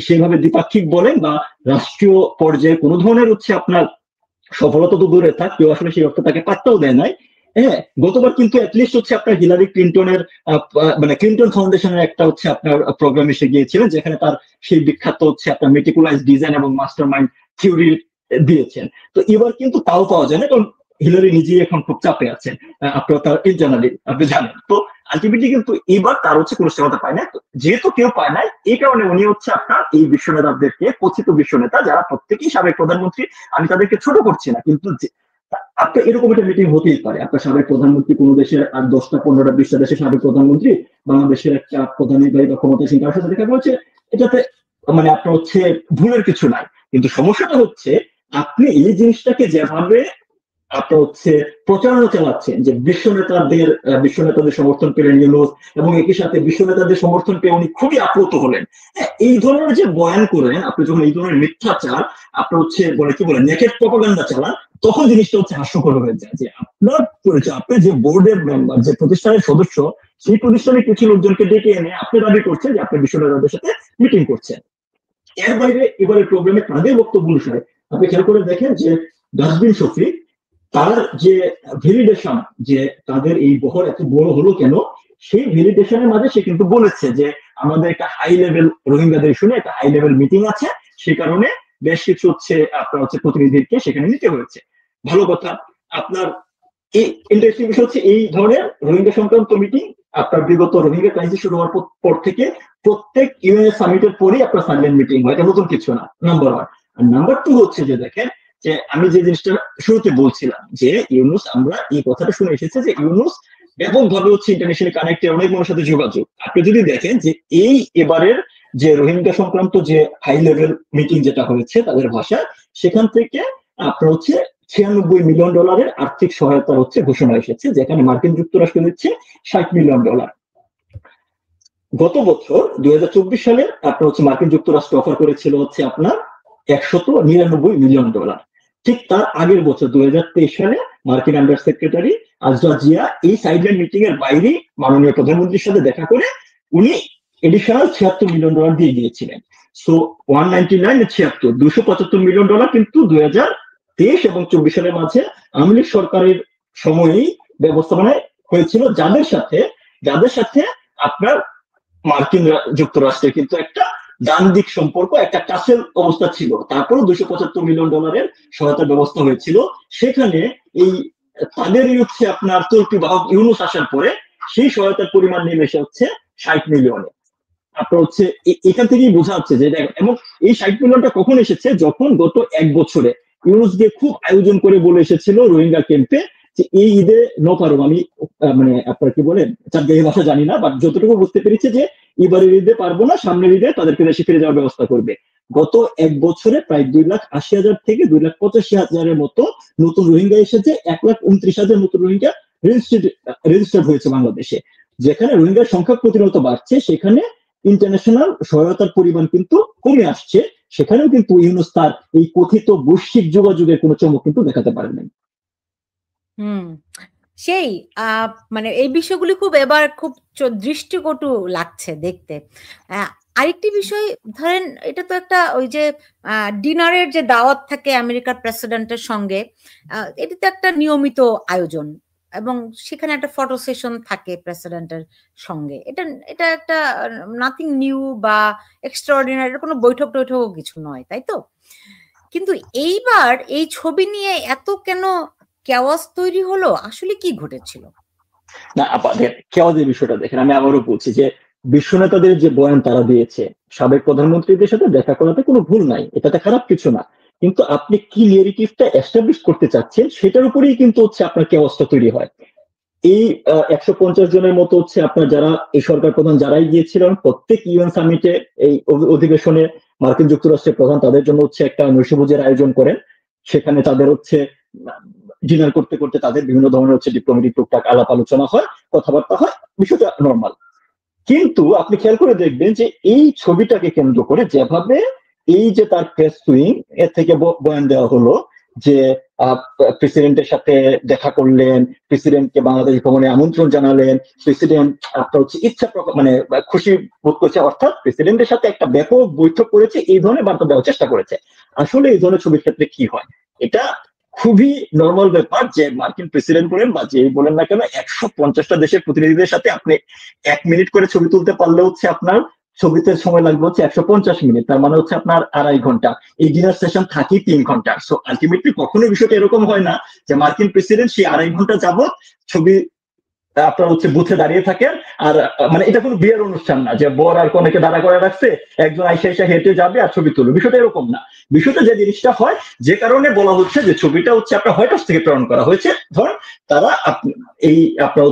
সেভাবে দ্বিপাক্ষিক বলেন বা রাষ্ট্রীয় পর্যায়ে কোনো ধরনের হচ্ছে আপনার সফলতা তো দূরে থাক, কেউ আসলে সেই অর্থ তাকে পাত্তাও দেয় নাই। হ্যাঁ, গতবার কিন্তু অ্যাটলিস্ট হচ্ছে আপনার হিলারি ক্লিন্টনের মানে ক্লিন্টন ফাউন্ডেশনের একটা হচ্ছে আপনার প্রোগ্রাম এসে গিয়েছিলেন, যেখানে তার সেই বিখ্যাত হচ্ছে আপনার মেটিকুলাইজ ডিজাইন এবং মাস্টার মাইন্ড থিওরি দিয়েছেন। তো এবার কিন্তু তাও পাওয়া যায় না, কারণ হিলারি নিজেই এখন খুব চাপে আছেন, আপনার তার ইন্টারনালি আপনি জানেন। তো আলটিমেটলি কিন্তু এবার তার হচ্ছে কোনো সেবাটা পায় না। যেহেতু কেউ পায় নাই, এই কারণে উনি হচ্ছে আপনার এই বিশ্ব নেতাদেরকে, কথিত বিশ্ব নেতা যারা প্রত্যেকেই সাবেক প্রধানমন্ত্রী, আমি তাদেরকে ছোট করছি না, কিন্তু আপনার এরকম একটা মিটিং হতেই পারে। আপনার সাবেক প্রধানমন্ত্রী কোনো দেশের আর 10টা 15টা 20টা দেশের সাবেক প্রধানমন্ত্রী বাংলাদেশের একটা প্রধান নির্বাহী বা ক্ষমতাসীন কারোর সাথে দেখা করেছে, এটাতে মানে আপনার হচ্ছে ভুলের কিছু নাই। কিন্তু সমস্যাটা হচ্ছে আপনি এই জিনিসটাকে যেভাবে আপনার হচ্ছে প্রচারণা চালাচ্ছেন যে বিশ্ব নেতাদের সমর্থন পেলেন ইউনূস, এবং একই সাথে বিশ্ব নেতাদের সমর্থন পেয়ে উনি খুবই আপ্লুত হলেন। হ্যাঁ, এই ধরনের যে বয়ান করেন আপনি, যখন এই ধরনের মিথ্যাচার আপনার হচ্ছে নেকেড প্রপাগান্ডা চালান, তখন জিনিসটা হচ্ছে হাস্যকর হয়ে যায় যে আপনার পরিচয়, আপনি যে বোর্ডের মেম্বার, যে প্রতিষ্ঠানের সদস্য, সেই প্রতিষ্ঠানে কিছু লোকজনকে ডেকে এনে আপনি দাবি করছেন যে আপনি বিশ্ব নেতাদের সাথে মিটিং করছেন। এর বাইরে এবারে প্রোগ্রামে তাদের বক্তব্য অনুসারে আপনি খেয়াল করে দেখেন যে ডাস্টবিন শফিক তার যে ভ্যালিডেশন, যে তাদের এই বহর এত বড় হলো কেন, সেই ভ্যালিডেশনের মাঝে সে কিন্তু বলেছে যে আমাদের একটা হাই লেভেল রোহিঙ্গাদের শুনে একটা হাই লেভেল মিটিং আছে, সে কারণে বেশ কিছু আপনার প্রতিনিধিকে সেখানে নিতে হয়েছে। ভালো কথা। আপনার এই ইন্টারেস্টিং বিষয় হচ্ছে এই ধরনের রোহিঙ্গা সংক্রান্ত মিটিং আপনার বিগত রোহিঙ্গা ক্রাইসিস শুরু হওয়ার পর থেকে প্রত্যেক ইউএন সামিটের পরেই আপনার সাইলেন্ট মিটিং হয়, এটা নতুন কিছু না, নাম্বার 1। আর নাম্বার 2 হচ্ছে যে দেখেন যে আমি যে জিনিসটা শুরুতে বলছিলাম যে ইউনূস, আমরা এই কথাটা শুনে এসেছে যে ইউনূস ব্যাপকভাবে ইন্টারন্যাশনাল কানেক্টেড, অনেক মানুষের সাথে যোগাযোগ। আপনি যদি দেখেন যে এই এবারের যে রোহিঙ্গা সংক্রান্ত যে হাই লেভেল মিটিং যেটা হয়েছে তাদের ভাষা, সেখান থেকে আপনার $96 মিলিয়ন আর্থিক সহায়তার ঘোষণা এসেছে, যেখানে মার্কিন যুক্তরাষ্ট্র দিচ্ছে $60 মিলিয়ন। গত বছর 2024 সালে আপনার মার্কিন যুক্তরাষ্ট্র অফার করেছিল আপনার $199 মিলিয়ন। ঠিক তার আগের বছর 2023 সালে মার্কিন আন্ডার সেক্রেটারি আজরা জিয়া এই সাইডলাইন মিটিং এর বাইরে মাননীয় প্রধানমন্ত্রীর সাথে দেখা করে উনি এডিশনাল $76 মিলিয়ন দিয়ে দিয়েছিলেন। সো 199 76 $275 মিলিয়ন কিন্তু 2023 এবং 24 সালের মাঝে আওয়ামী লীগ সরকারের সময়েই ব্যবস্থাপনায় হয়েছিল, যাদের সাথে আপনার মার্কিন যুক্তরাষ্ট্রের কিন্তু একটা ডান দিক সম্পর্ক, একটা কাছের অবস্থা ছিল। তারপরে $275 মিলিয়ন সহায়তার ব্যবস্থা হয়েছিল। সেখানে এই তাদেরই আপনার তুর্কি বাহক ইউনূস আসার পরে সেই সহায়তার পরিমাণ নেমে এসে $60 মিলিয়নে। আপনার এখান থেকেই বোঝা যাচ্ছে যে, এবং এই $60 মিলিয়নটা কখন এসেছে, যখন গত 1 বছরে ইউনূস গিয়ে খুব আয়োজন করে বলে এসেছিল রোহিঙ্গা ক্যাম্পে যে এই ঈদে নপারো, আমি আপনার চাঁদগাঁয়ের ভাষা জানি না, বাট যতটুকু বুঝতে পেরেছি যে এবারের ঈদে পারবো না, সামনের ঈদে তাদেরকে দেশে ফিরে যাওয়ার ব্যবস্থা করবে। গত 1 বছরে প্রায় 2,80,000 থেকে 2,85,000 মতো নতুন রোহিঙ্গা এসেছে, 1,29,000 নতুন রোহিঙ্গা রেজিস্টার্ড হয়েছে বাংলাদেশে। যেখানে রোহিঙ্গার সংখ্যা প্রতিনিয়ত বাড়ছে, সেখানে ইন্টারন্যাশনাল সহায়তার পরিমাণ কিন্তু কমে আসছে। সেখানেও কিন্তু ইউনূস তার এই কথিত বৈশ্বিক যোগাযোগের কোনো চমক কিন্তু দেখাতে পারেন নাই। সেই এই বিষয়গুলি এবার খুব দৃষ্টিকটু লাগছে দেখতে। আরেকটি বিষয় ধরেন, এটা তো একটা ওই যে ডিনারের যে দাওয়াত থাকে আমেরিকার প্রেসিডেন্টের সঙ্গে, এটা তো একটা নিয়মিত আয়োজন, এবং সেখানে একটা ফটো সেশন থাকে প্রেসিডেন্টের সঙ্গে। এটা একটা নাথিং নিউ বা এক্সট্রাঅর্ডিনারি, কোনো বৈঠক কিছু নয়, তাই তো? কিন্তু এইবার এই ছবি নিয়ে এত কেন কেওয়াস তৈরি হলো? আসলে কি ঘটেছিল? না, কেওয়াসের বিষয়টা দেখেন, আমি আবারও বলছি যে বিশ্ব নেতাদের যে বয়ান তারা দিয়েছে, সাবেক প্রধানমন্ত্রীদের সাথে দেখা করাতে কোনো ভুল নাই, এটাতে খারাপ কিছু না। কিন্তু আপনি কি নেগেটিভটা এস্টাবলিশ করতে চাচ্ছেন, সেটার উপরেই কিন্তু আপনার কেওয়াসটা তৈরি হয়। এই 150 জনের মতো আপনার যারা এই সরকার প্রধান যারাই গিয়েছিলেন, প্রত্যেক ইউএন সামিটে এই অধিবেশনে মার্কিন যুক্তরাষ্ট্রের প্রধান তাদের জন্য একটা নৈশভোজের আয়োজন করেন। সেখানে তাদের ডিনার করতে করতে তাদের বিভিন্ন ধরনের ডিপ্লোম্যাটিক টুকটাক আলাপ আলোচনা হয়, কথাবার্তা হয়, বিষয়টা নর্মাল। কিন্তু আপনি খেয়াল করে দেখবেন যে এই ছবিটাকে কেন্দ্র করে যেভাবে এই যে তার প্রেস উইং এর থেকে বয়ান দেওয়া হলো যে প্রেসিডেন্টের সাথে দেখা করলেন, প্রেসিডেন্টকে বাংলাদেশ ভ্রমণে আমন্ত্রণ জানালেন, প্রেসিডেন্ট আপনার ইচ্ছা খুশি বোধ করছে, অর্থাৎ প্রেসিডেন্টের সাথে একটা ব্যাপক বৈঠক করেছে, এই ধরনের বার্তা দেওয়ার চেষ্টা করেছে। আসলে এই ধরনের ছবির ক্ষেত্রে কি হয়, এটা খুবই নর্মাল ব্যাপার যে মার্কিন প্রেসিডেন্ট বলেন বা যে বলেন না কেন, 150টা দেশের প্রতিনিধিদের সাথে আপনি 1 মিনিট করে ছবি তুলতে পারলে আপনার ছবিতে সময় লাগবে 150 মিনিট, তার মানে আপনার 2.5 ঘন্টা। এই ডিনার সেশন থাকি 3 ঘন্টা। সো আলটিমেটলি কখনো বিষয়টা এরকম হয় না যে মার্কিন প্রেসিডেন্ট সেই 2.5 ঘন্টা যাবত ছবি আপনার বুথে দাঁড়িয়ে থাকেন। আর এটা কোনো বিয়ের অনুষ্ঠান না যে বর আর কনেকে দাঁড়া করে রাখছে, একজন আইসা হেঁটে যাবে আর ছবি তুলবে, বিষয়টা এরকম না। বিষয়টা যে জিনিসটা হয়, যে কারণে বলা হচ্ছে যে ছবিটা আপনার হোয়াইট হাউস থেকে প্রেরণ করা হয়েছে। ধরেন তারা এই আপনার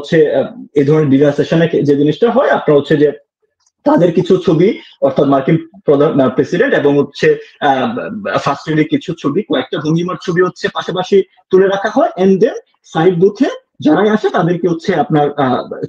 এই ধরনের ডিনার সেশনে যে জিনিসটা হয়, আপনার যে তাদের কিছু ছবি, অর্থাৎ মার্কিন প্রধান প্রেসিডেন্ট এবং হচ্ছে ফার্স্ট লেডির কিছু ছবি, কয়েকটা ভঙ্গিমার ছবি হচ্ছে পাশাপাশি তুলে রাখা হয়, এন্ড দেন সাইড বুথে যারাই আসে তাদেরকে হচ্ছে আপনার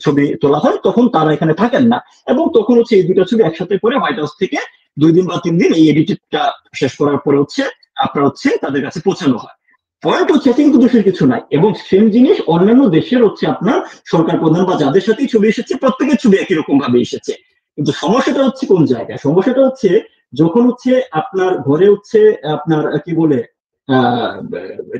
ছবি তোলা হয়, তখন তারা এখানে থাকেন না, এবং তখন হচ্ছে এই দুইটা ছবি একসাথে করে হোয়াইট হাউস থেকে 2 দিন বা 3 দিন এই এডিটটা শেষ করার পরে হচ্ছে আপনার হচ্ছে তাদের কাছে পৌঁছানো হয়। পয়েন্ট হচ্ছে কিন্তু দোষের কিছু নাই, এবং সেম জিনিস অন্যান্য দেশের হচ্ছে আপনার সরকার প্রধান বা যাদের সাথেই ছবি এসেছে প্রত্যেকের ছবি একই রকম ভাবে এসেছে। কিন্তু সমস্যাটা হচ্ছে কোন জায়গায়? সমস্যাটা হচ্ছে যখন হচ্ছে আপনার ঘরে হচ্ছে আপনার কি বলে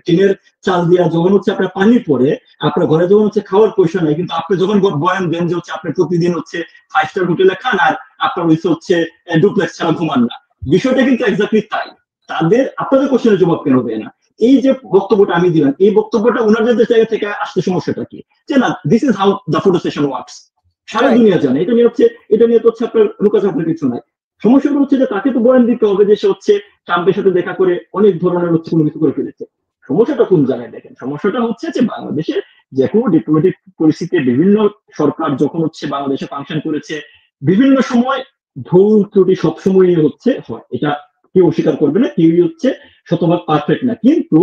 টিনের চাল দিয়া যখন হচ্ছে আপনার পানি পড়ে, আপনার ঘরে যখন হচ্ছে খাওয়ার পয়সা নাই, কিন্তু আপনি যখন বয়ান দেন যে হচ্ছে আপনি প্রতিদিন হচ্ছে 5 স্টার হোটেলে খান আর আপনার হচ্ছে ডুপ্লেক্স ছাড়া ঘুমান না, বিষয়টা কিন্তু এক্স্যাক্টলি তাই। তাদের আপনাদের কোশ্চেনের জবাব কেন দেয় না? এই যে বক্তব্যটা আমি দিলাম, এই বক্তব্যটা ওনাদের জায়গা থেকে আসতে সমস্যাটা কি? যে না, this is how the photo session works, সারা দুনিয়া জানে, এটা নিয়ে তো হচ্ছে আপনার লুকাচাপের কিছু নাই। সমস্যাটা হচ্ছে যে তাকে তো বয়ান দিতে হবে যে সে হচ্ছে ট্রাম্পের সাথে দেখা করে অনেক ধরনের হচ্ছে কোনো কিছু করে ফেলেছে। সমস্যাটা কোন জায়গায় দেখেন? সমস্যাটা হচ্ছে যে বাংলাদেশের যে কোনো ডিপ্লোম্যাটিক পরিস্থিতিতে বিভিন্ন সরকার যখন হচ্ছে বাংলাদেশে ফাংশন করেছে, বিভিন্ন সময় ভুল ত্রুটি সবসময়ই হচ্ছে হয়, এটা কেউ অস্বীকার করবে না, কেউই হচ্ছে শতভাগ পারফেক্ট না। কিন্তু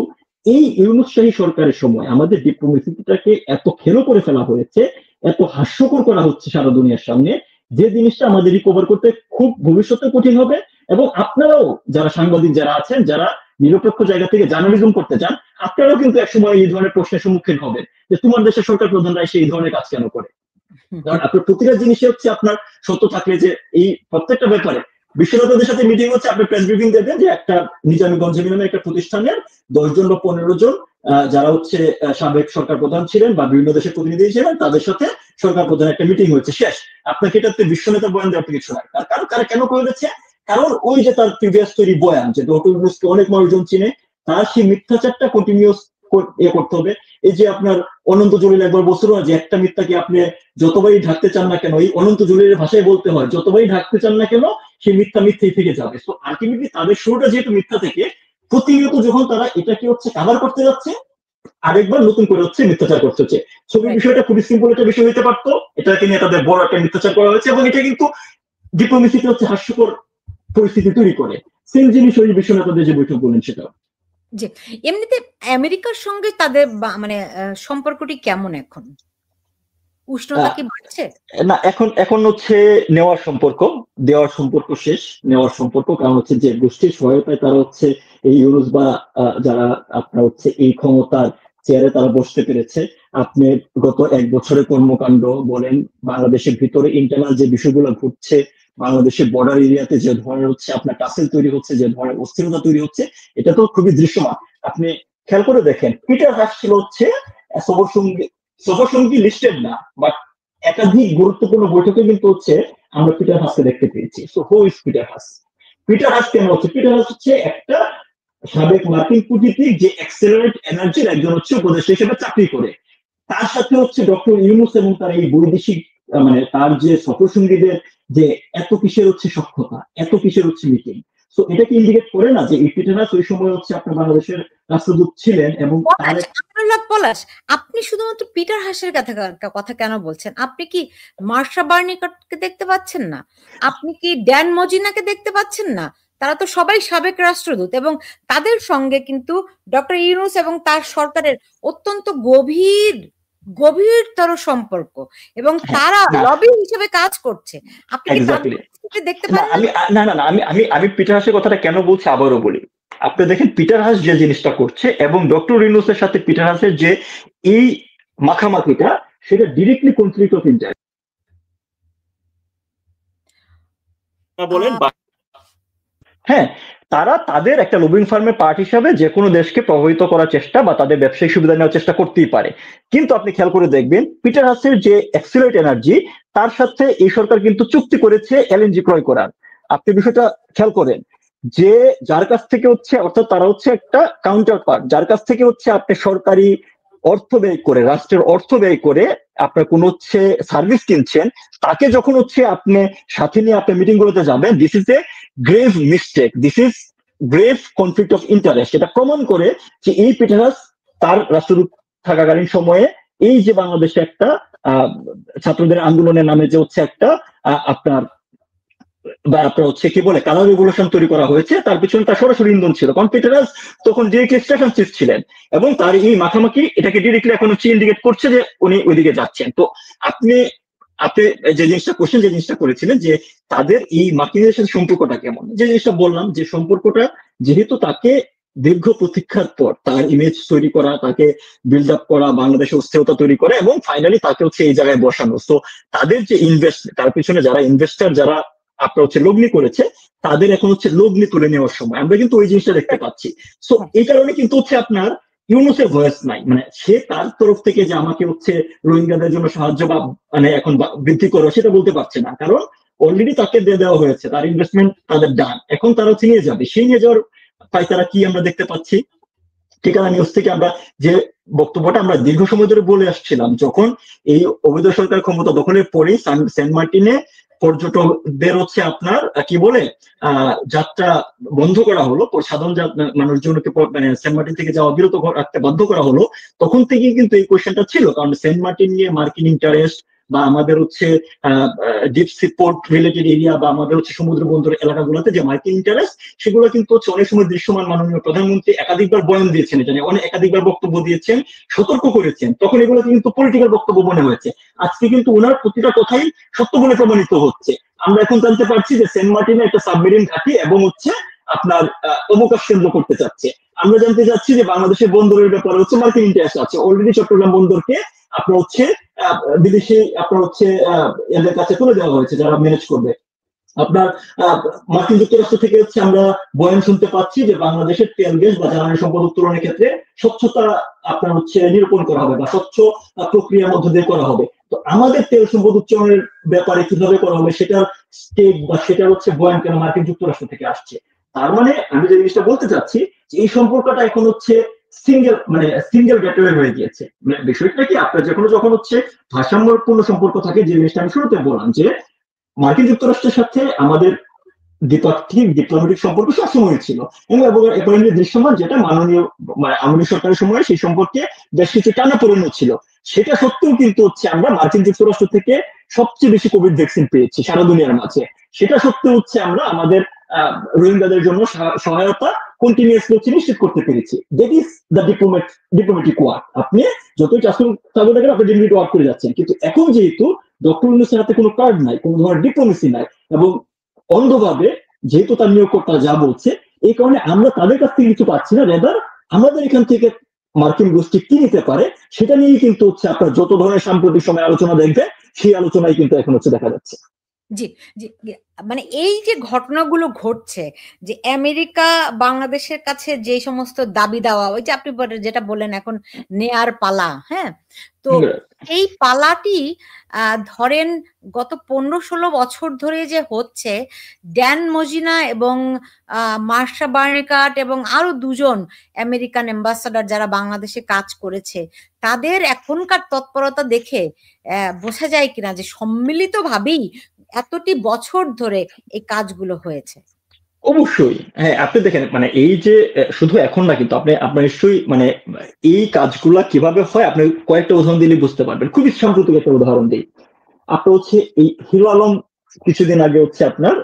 এই ইউনূস শাহী সরকারের সময় আমাদের ডিপ্লোমেসিটাকে এত খেলো করে ফেলা হয়েছে, এত হাস্যকর করা হচ্ছে সারা দুনিয়ার সামনে, যে জিনিসটা আমাদের রিকভার করতে খুব ভবিষ্যতে কঠিন হবে। এবং আপনারাও যারা সাংবাদিক যারা আছেন, যারা নিরপেক্ষ জায়গা থেকে জার্নালিজম করতে চান, আপনারাও কিন্তু একসময় এই ধরনের প্রশ্নের সম্মুখীন হবেন যে তোমার দেশের সরকার প্রধানরা এসে এই ধরনের কাজ কেন করে। কারণ আপনার প্রতিটা জিনিসে হচ্ছে আপনার সত্য থাকলে যে এই প্রত্যেকটা ব্যাপারে বিশ্বনেতাদের সাথে মিটিং হচ্ছে, আপনি প্রেস ব্রিফিং দেবেন যে একটা নিজামীগঞ্জ নামে একটা প্রতিষ্ঠানের 10 জন বা 15 জন যারা হচ্ছে সাবেক সরকার প্রধান ছিলেন বা বিভিন্ন দেশের প্রতিনিধি ছিলেন, তাদের সাথে সরকার প্রধান একটা মিটিং হয়েছে, শেষ। আপনাকে এটাতে বিশ্বনেতা বয়ান দেওয়ার কিছু নাই। তার কারণ তারা কেন করেছে? কারণ ওই যে তার প্রিভিয়াস তৈরি বয়ান, যে ডক্টর ইউনূসকে অনেক মানুষজন চিনে, তার সেই মিথ্যাচারটা কন্টিনিউস করতে হবে। এই যে আপনার অনন্ত জলিল একবার বলছিল যে একটা মিথ্যাকে আপনি যতবারই ঢাকতে চান না কেন, এই অনন্ত জলিলের ভাষায় বলতে হয়, যতবারই ঢাকতে চান না কেন সেই মিথ্যা মিথ্যেই থেকে যাবে। তো আলটিমেটলি তাদের শুরুটা যেহেতু মিথ্যা থেকে, প্রতিনিয়ত যখন তারা এটাকে হচ্ছে কাভার করতে যাচ্ছে, আরেকবার নতুন করে হচ্ছে মিথ্যাচার করতে হচ্ছে। ছবির বিষয়টা খুবই সিম্পল একটা বিষয় হতে পারতো, এটাকে নিয়ে তাদের বড় একটা মিথ্যাচার করা হয়েছে, এবং এটা কিন্তু ডিপ্লোমেসিতে হচ্ছে হাস্যকর পরিস্থিতি তৈরি করে। সেম জিনিস ওই বিশ্বনেতাদের যে বৈঠক বলেন সেটা। জি, এমনিতে আমেরিকার সঙ্গে তাদের মানে সম্পর্কটি কেমন এখন? উষ্ণতা কি বাড়ছে? না, এখন হচ্ছে নেওয়ার সম্পর্ক, দেওয়ার সম্পর্ক শেষ, নেওয়ার সম্পর্ক। কারণ হচ্ছে যে গোষ্ঠীর সহায়তায় তারা হচ্ছে এই ইউনূস বা যারা আপনার হচ্ছে এই ক্ষমতার চেয়ারে তারা বসতে পেরেছে। আপনি গত 1 বছরের কর্মকাণ্ড বলেন, বাংলাদেশের ভিতরে ইন্টারনাল যে বিষয়গুলো ঘটছে, বাংলাদেশের বর্ডার এরিয়াতে যে ধরনের হচ্ছে আপনার টাসেল তৈরি হচ্ছে, যে ধরনের অস্থিরতা তৈরি হচ্ছে, এটা তো খুবই দৃশ্যমান। আপনি খেয়াল করে দেখেন, পিটার হাস ছিল হচ্ছে সফরসঙ্গী লিস্টেড না, বাট একাধিক গুরুত্বপূর্ণ বৈঠকে কিন্তু হচ্ছে আমরা পিটার হাসকে দেখতে পেয়েছি। So who is Peter Haas? Peter Haas কেন হচ্ছে? পিটার হাস হচ্ছে একটা সাবেক মার্কিন কূটনীতিক যে অ্যাক্সেলারেট এনার্জির একজন হচ্ছে উপদেষ্টা হিসেবে চাকরি করে। তার সাথে হচ্ছে ডক্টর ইউনূস এবং তার এই বৈদেশিক মানে তার যে সফরসঙ্গীদের যে এত কিসের হচ্ছে সক্ষতা, এত কিসের হচ্ছে মিটিং। সো এটা কি ইন্ডিকেট করে না যে এই পিটার হাস ওই সময় হচ্ছে আপনার বাংলাদেশের রাষ্ট্রদূত ছিলেন? এবং পলাশ, আপনি শুধুমাত্র পিটার হাসের কথা কেন বলছেন? আপনি কি মার্শা বার্নিকটকে দেখতে পাচ্ছেন না? আপনি কি ড্যান মজিনাকে দেখতে পাচ্ছেন না? তারা তো সবাই সাবেক রাষ্ট্রদূত, এবং তাদের সঙ্গে কিন্তু ডক্টর ইউনূস এবং তার সরকারের অত্যন্ত গভীরতর সম্পর্ক, এবং তারা লবি হিসেবে কাজ করছে। আপনি কি দেখতে পারেন? আমি পিটার হাসের কথাটা কেন বলছি আবারও বলি। আপনি দেখেন পিটার হাস যে জিনিসটা করছে এবং ডক্টর ইউনূসের সাথে পিটার হাসের যে এই মাখামাখিটা, সেটা ডিরেক্টলি কনফ্লিক্ট অফ ইন্টারেস্ট। হ্যাঁ, তারা তাদের একটা লবিং ফার্মের পার্ট হিসাবে যে কোনো দেশকে প্রভাবিত করার চেষ্টা বা তাদের ব্যবসায়িক সুবিধা নেওয়ার চেষ্টা করতেই পারে। কিন্তু আপনি খেয়াল করে দেখবেন পিটার হাসের যে অ্যাক্সিলারেট এনার্জি, তার সাথে এই সরকার কিন্তু চুক্তি করেছে এলএনজি ক্রয় করার। আপনি বিষয়টা খেয়াল করেন যে যার কাছ থেকে হচ্ছে, অর্থাৎ তারা হচ্ছে একটা কাউন্টার পার্ট, যার কাছ থেকে হচ্ছে আপনি সরকারি অর্থ ব্যয় করে, রাষ্ট্রের অর্থ ব্যয় করে আপনার কোন হচ্ছে সার্ভিস কিনছেন, তাকে যখন হচ্ছে আপনি সাথে নিয়ে আপনি মিটিং গুলোতে যাবেন, this is a grave mistake, this is grave conflict of interest. এটা প্রমাণ করে যে এই পিটার হাস তার রাষ্ট্রদূত থাকাকালীন সময়ে এই যে বাংলাদেশে একটা ছাত্রদের আন্দোলনের নামে যে হচ্ছে একটা আপনার বা আপনার হচ্ছে কি বলে কালার রেভলিউশন তৈরি করা হয়েছে, তার পিছনে তার সরাসরি ইন্ধন ছিল, কারণ পিটারাস তখন ডিরেক্টলি স্টেশন চিফ ছিলেন এবং তার এই মাখামাখি এটাকে ডিরেক্টলি এখন হচ্ছে ইন্ডিকেট করছে যে উনি ওইদিকে যাচ্ছেন। তো আপনি আপনি যে জিনিসটা কোশ্চেন যে জিনিসটা করেছিলেন যে তাদের এই মার্কিনদের সাথে সম্পর্কটা কেমন, যে জিনিসটা বললাম যে সম্পর্কটা যেহেতু তাকে দীর্ঘ প্রতীক্ষার পর তার ইমেজ তৈরি করা, তাকে বিল্ড আপ করা, বাংলাদেশে অস্থিরতা তৈরি করা এবং ফাইনালি তাকে হচ্ছে এই জায়গায় বসানো, তো তাদের যে ইনভেস্ট, তার পিছনে যারা ইনভেস্টার যারা আপনার হচ্ছে লগ্নি করেছে, তাদের এখন হচ্ছে লগ্নি তুলে নেওয়ার সময় আমরা কিন্তু ওই জিনিসটা দেখতে পাচ্ছি। সো এই কারণে কিন্তু হচ্ছে আপনার ইউনুসের ভয়েস নাই, মানে সে তার তরফ থেকে যে আমাকে হচ্ছে রোহিঙ্গাদের জন্য সাহায্য বা মানে এখন বৃদ্ধি করো সেটা বলতে পারছে না, কারণ অলরেডি তাকে দিয়ে দেওয়া হয়েছে, তার ইনভেস্টমেন্ট তাদের ডান, এখন তারা হচ্ছে নিয়ে যাবে, সেই নিয়ে যাওয়ার তারা কি আমরা দেখতে পাচ্ছি ঠিকানা নিউজ থেকে আমরা যে বক্তব্যটা আমরা দীর্ঘ সময় ধরে বলে আসছিলাম, যখন এই অবৈধ সরকার ক্ষমতা দখলের পরেই সেন্ট মার্টিনে পর্যটকদের হচ্ছে আপনার কি বলে যাত্রা বন্ধ করা হলো, সাধারণ মানুষজনকে মানে সেন্ট মার্টিন থেকে যাওয়া বিরত রাখতে বাধ্য করা হলো, তখন থেকে কিন্তু এই কোয়েশ্চেনটা ছিল, কারণ সেন্ট মার্টিন নিয়ে মার্কিন ইন্টারেস্ট বা আমাদের হচ্ছে deep sea port related area বা আমাদের হচ্ছে সমুদ্র বন্দর এলাকাগুলোতে যে মার্কিন ইন্টারেস্ট, সেগুলো কিন্তু হচ্ছে অনেক সময় দৃশ্যমান মাননীয় প্রধানমন্ত্রী একাধিকবার বয়ান দিয়েছেন, এটা নিয়ে অনেক একাধিকবার বক্তব্য দিয়েছেন, সতর্ক করেছেন, তখন এগুলোকে কিন্তু পলিটিক্যাল বক্তব্য মনে হয়েছে। আজকে কিন্তু ওনার প্রতিটা কথাই সত্য বলে প্রমাণিত হচ্ছে। আমরা এখন জানতে পারছি যে সেন্ট মার্টিনে একটা সাবমেরিন ঘাঁটি এবং হচ্ছে আপনার অবকাশ কেন্দ্র করতে চাচ্ছে। আমরা জানতে চাচ্ছি যে বাংলাদেশের বন্দরের ব্যাপারে হচ্ছে মার্কিন ইন্টারেস্ট আছে, অলরেডি চট্টগ্রাম বন্দরকে আপনার হচ্ছে বিদেশি আপনার হচ্ছে এদের কাছে তুলে দেওয়া হয়েছে যারা ম্যানেজ করবে। আপনার মার্কিন যুক্তরাষ্ট্র থেকে হচ্ছে আমরা বয়ান শুনতে পাচ্ছি যে বাংলাদেশের তেল গ্যাস বা জ্বালানি সম্পদ উত্তোলনের ক্ষেত্রে স্বচ্ছতা আপনার হচ্ছে নিরূপণ করা হবে বা স্বচ্ছ প্রক্রিয়ার মধ্যে দিয়ে করা হবে। তো আমাদের তেল সম্পদ উত্তোলনের ব্যাপারে কিভাবে করা হবে সেটার স্টেক বা সেটার হচ্ছে বয়ান কেন মার্কিন যুক্তরাষ্ট্র থেকে আসছে। তার মানে আমি যে জিনিসটা বলতে চাচ্ছি যে এই সম্পর্কটা এখন হচ্ছে সিঙ্গেল গেটওয়ে হয়ে গিয়েছে। মানে বিষয়টা কি আপনার যখন হচ্ছে ভারসাম্যপূর্ণ সম্পর্ক থাকে, যে জিনিসটা আমি শুরুতে বললাম যে মার্কিন যুক্তরাষ্ট্রের সাথে আমাদের দ্বিপাক্ষিক ডিপ্লোম্যাটিক সম্পর্ক সবসময় ছিল এবং দৃশ্যমান যেটা মাননীয় আওয়ামী সরকারের সময় সেই সম্পর্কে বেশ কিছু টানাপোড়েন ছিল, সেটা সত্ত্বেও কিন্তু হচ্ছে আমরা মার্কিন যুক্তরাষ্ট্র থেকে সবচেয়ে বেশি কোভিড ভ্যাকসিন পেয়েছি সারা দুনিয়ার মাঝে, সেটা সত্ত্বেও হচ্ছে আমরা আমাদের রোহিঙ্গাদের জন্য সহায়তা কন্টিনিউয়াসলি হচ্ছে নিশ্চিত করতে পেরেছি। That is the diplomatic work. আপনি যতই চাষের থাকেন আপনি ডিপ্লোম্যাটিক ওয়ার্ক করে যাচ্ছেন, কিন্তু এখন যেহেতু ডক্টর ইউনূসের হাতে কোনো কার্ড নাই, কোনো ধরনের ডিপ্লোমেসি নাই এবং অন্ধভাবে যেহেতু তার নিয়োগকর্তা যা বলছে, এই কারণে আমরা তাদের কাছ থেকে কিছু পাচ্ছি না, রেদার আমাদের এখান থেকে মার্কিন গোষ্ঠী কি নিতে পারে সেটা নিয়েই কিন্তু হচ্ছে আপনার যত ধরনের সাম্প্রতিক সময় আলোচনা দেখবে সেই আলোচনায় কিন্তু এখন হচ্ছে দেখা যাচ্ছে। জি জি, মানে এই যে ঘটনাগুলো ঘটছে, যে আমেরিকা বাংলাদেশের কাছে যে সমস্ত দাবি দেওয়া, ওই যে আপনি যেটা বললেন এখন নেয়ার পালা, হ্যাঁ, তো এই পালাটি ধরেন গত 15-16 বছর ধরে যে হচ্ছে, ড্যান মজিনা এবং মার্শা বার্নিকাট এবং আরো দুজন আমেরিকান অ্যাম্বাসাডার যারা বাংলাদেশে কাজ করেছে, তাদের এখনকার তৎপরতা দেখে বোঝা যায় কিনা যে সম্মিলিতভাবেই এতটি বছর ধরে এই কাজগুলো হয়েছে। অবশ্যই হ্যাঁ, আপনি দেখেন মানে এই যে শুধু এখন না, কিন্তু আপনার নিশ্চয়ই মানে এই কাজগুলা কিভাবে হয় আপনি কয়েকটা উদাহরণ দিলে বুঝতে পারবেন। খুবই সাম্প্রতিক একটা উদাহরণ দিই, আপনার হচ্ছে এই হিরো আলম কিছুদিন আগে হচ্ছে আপনার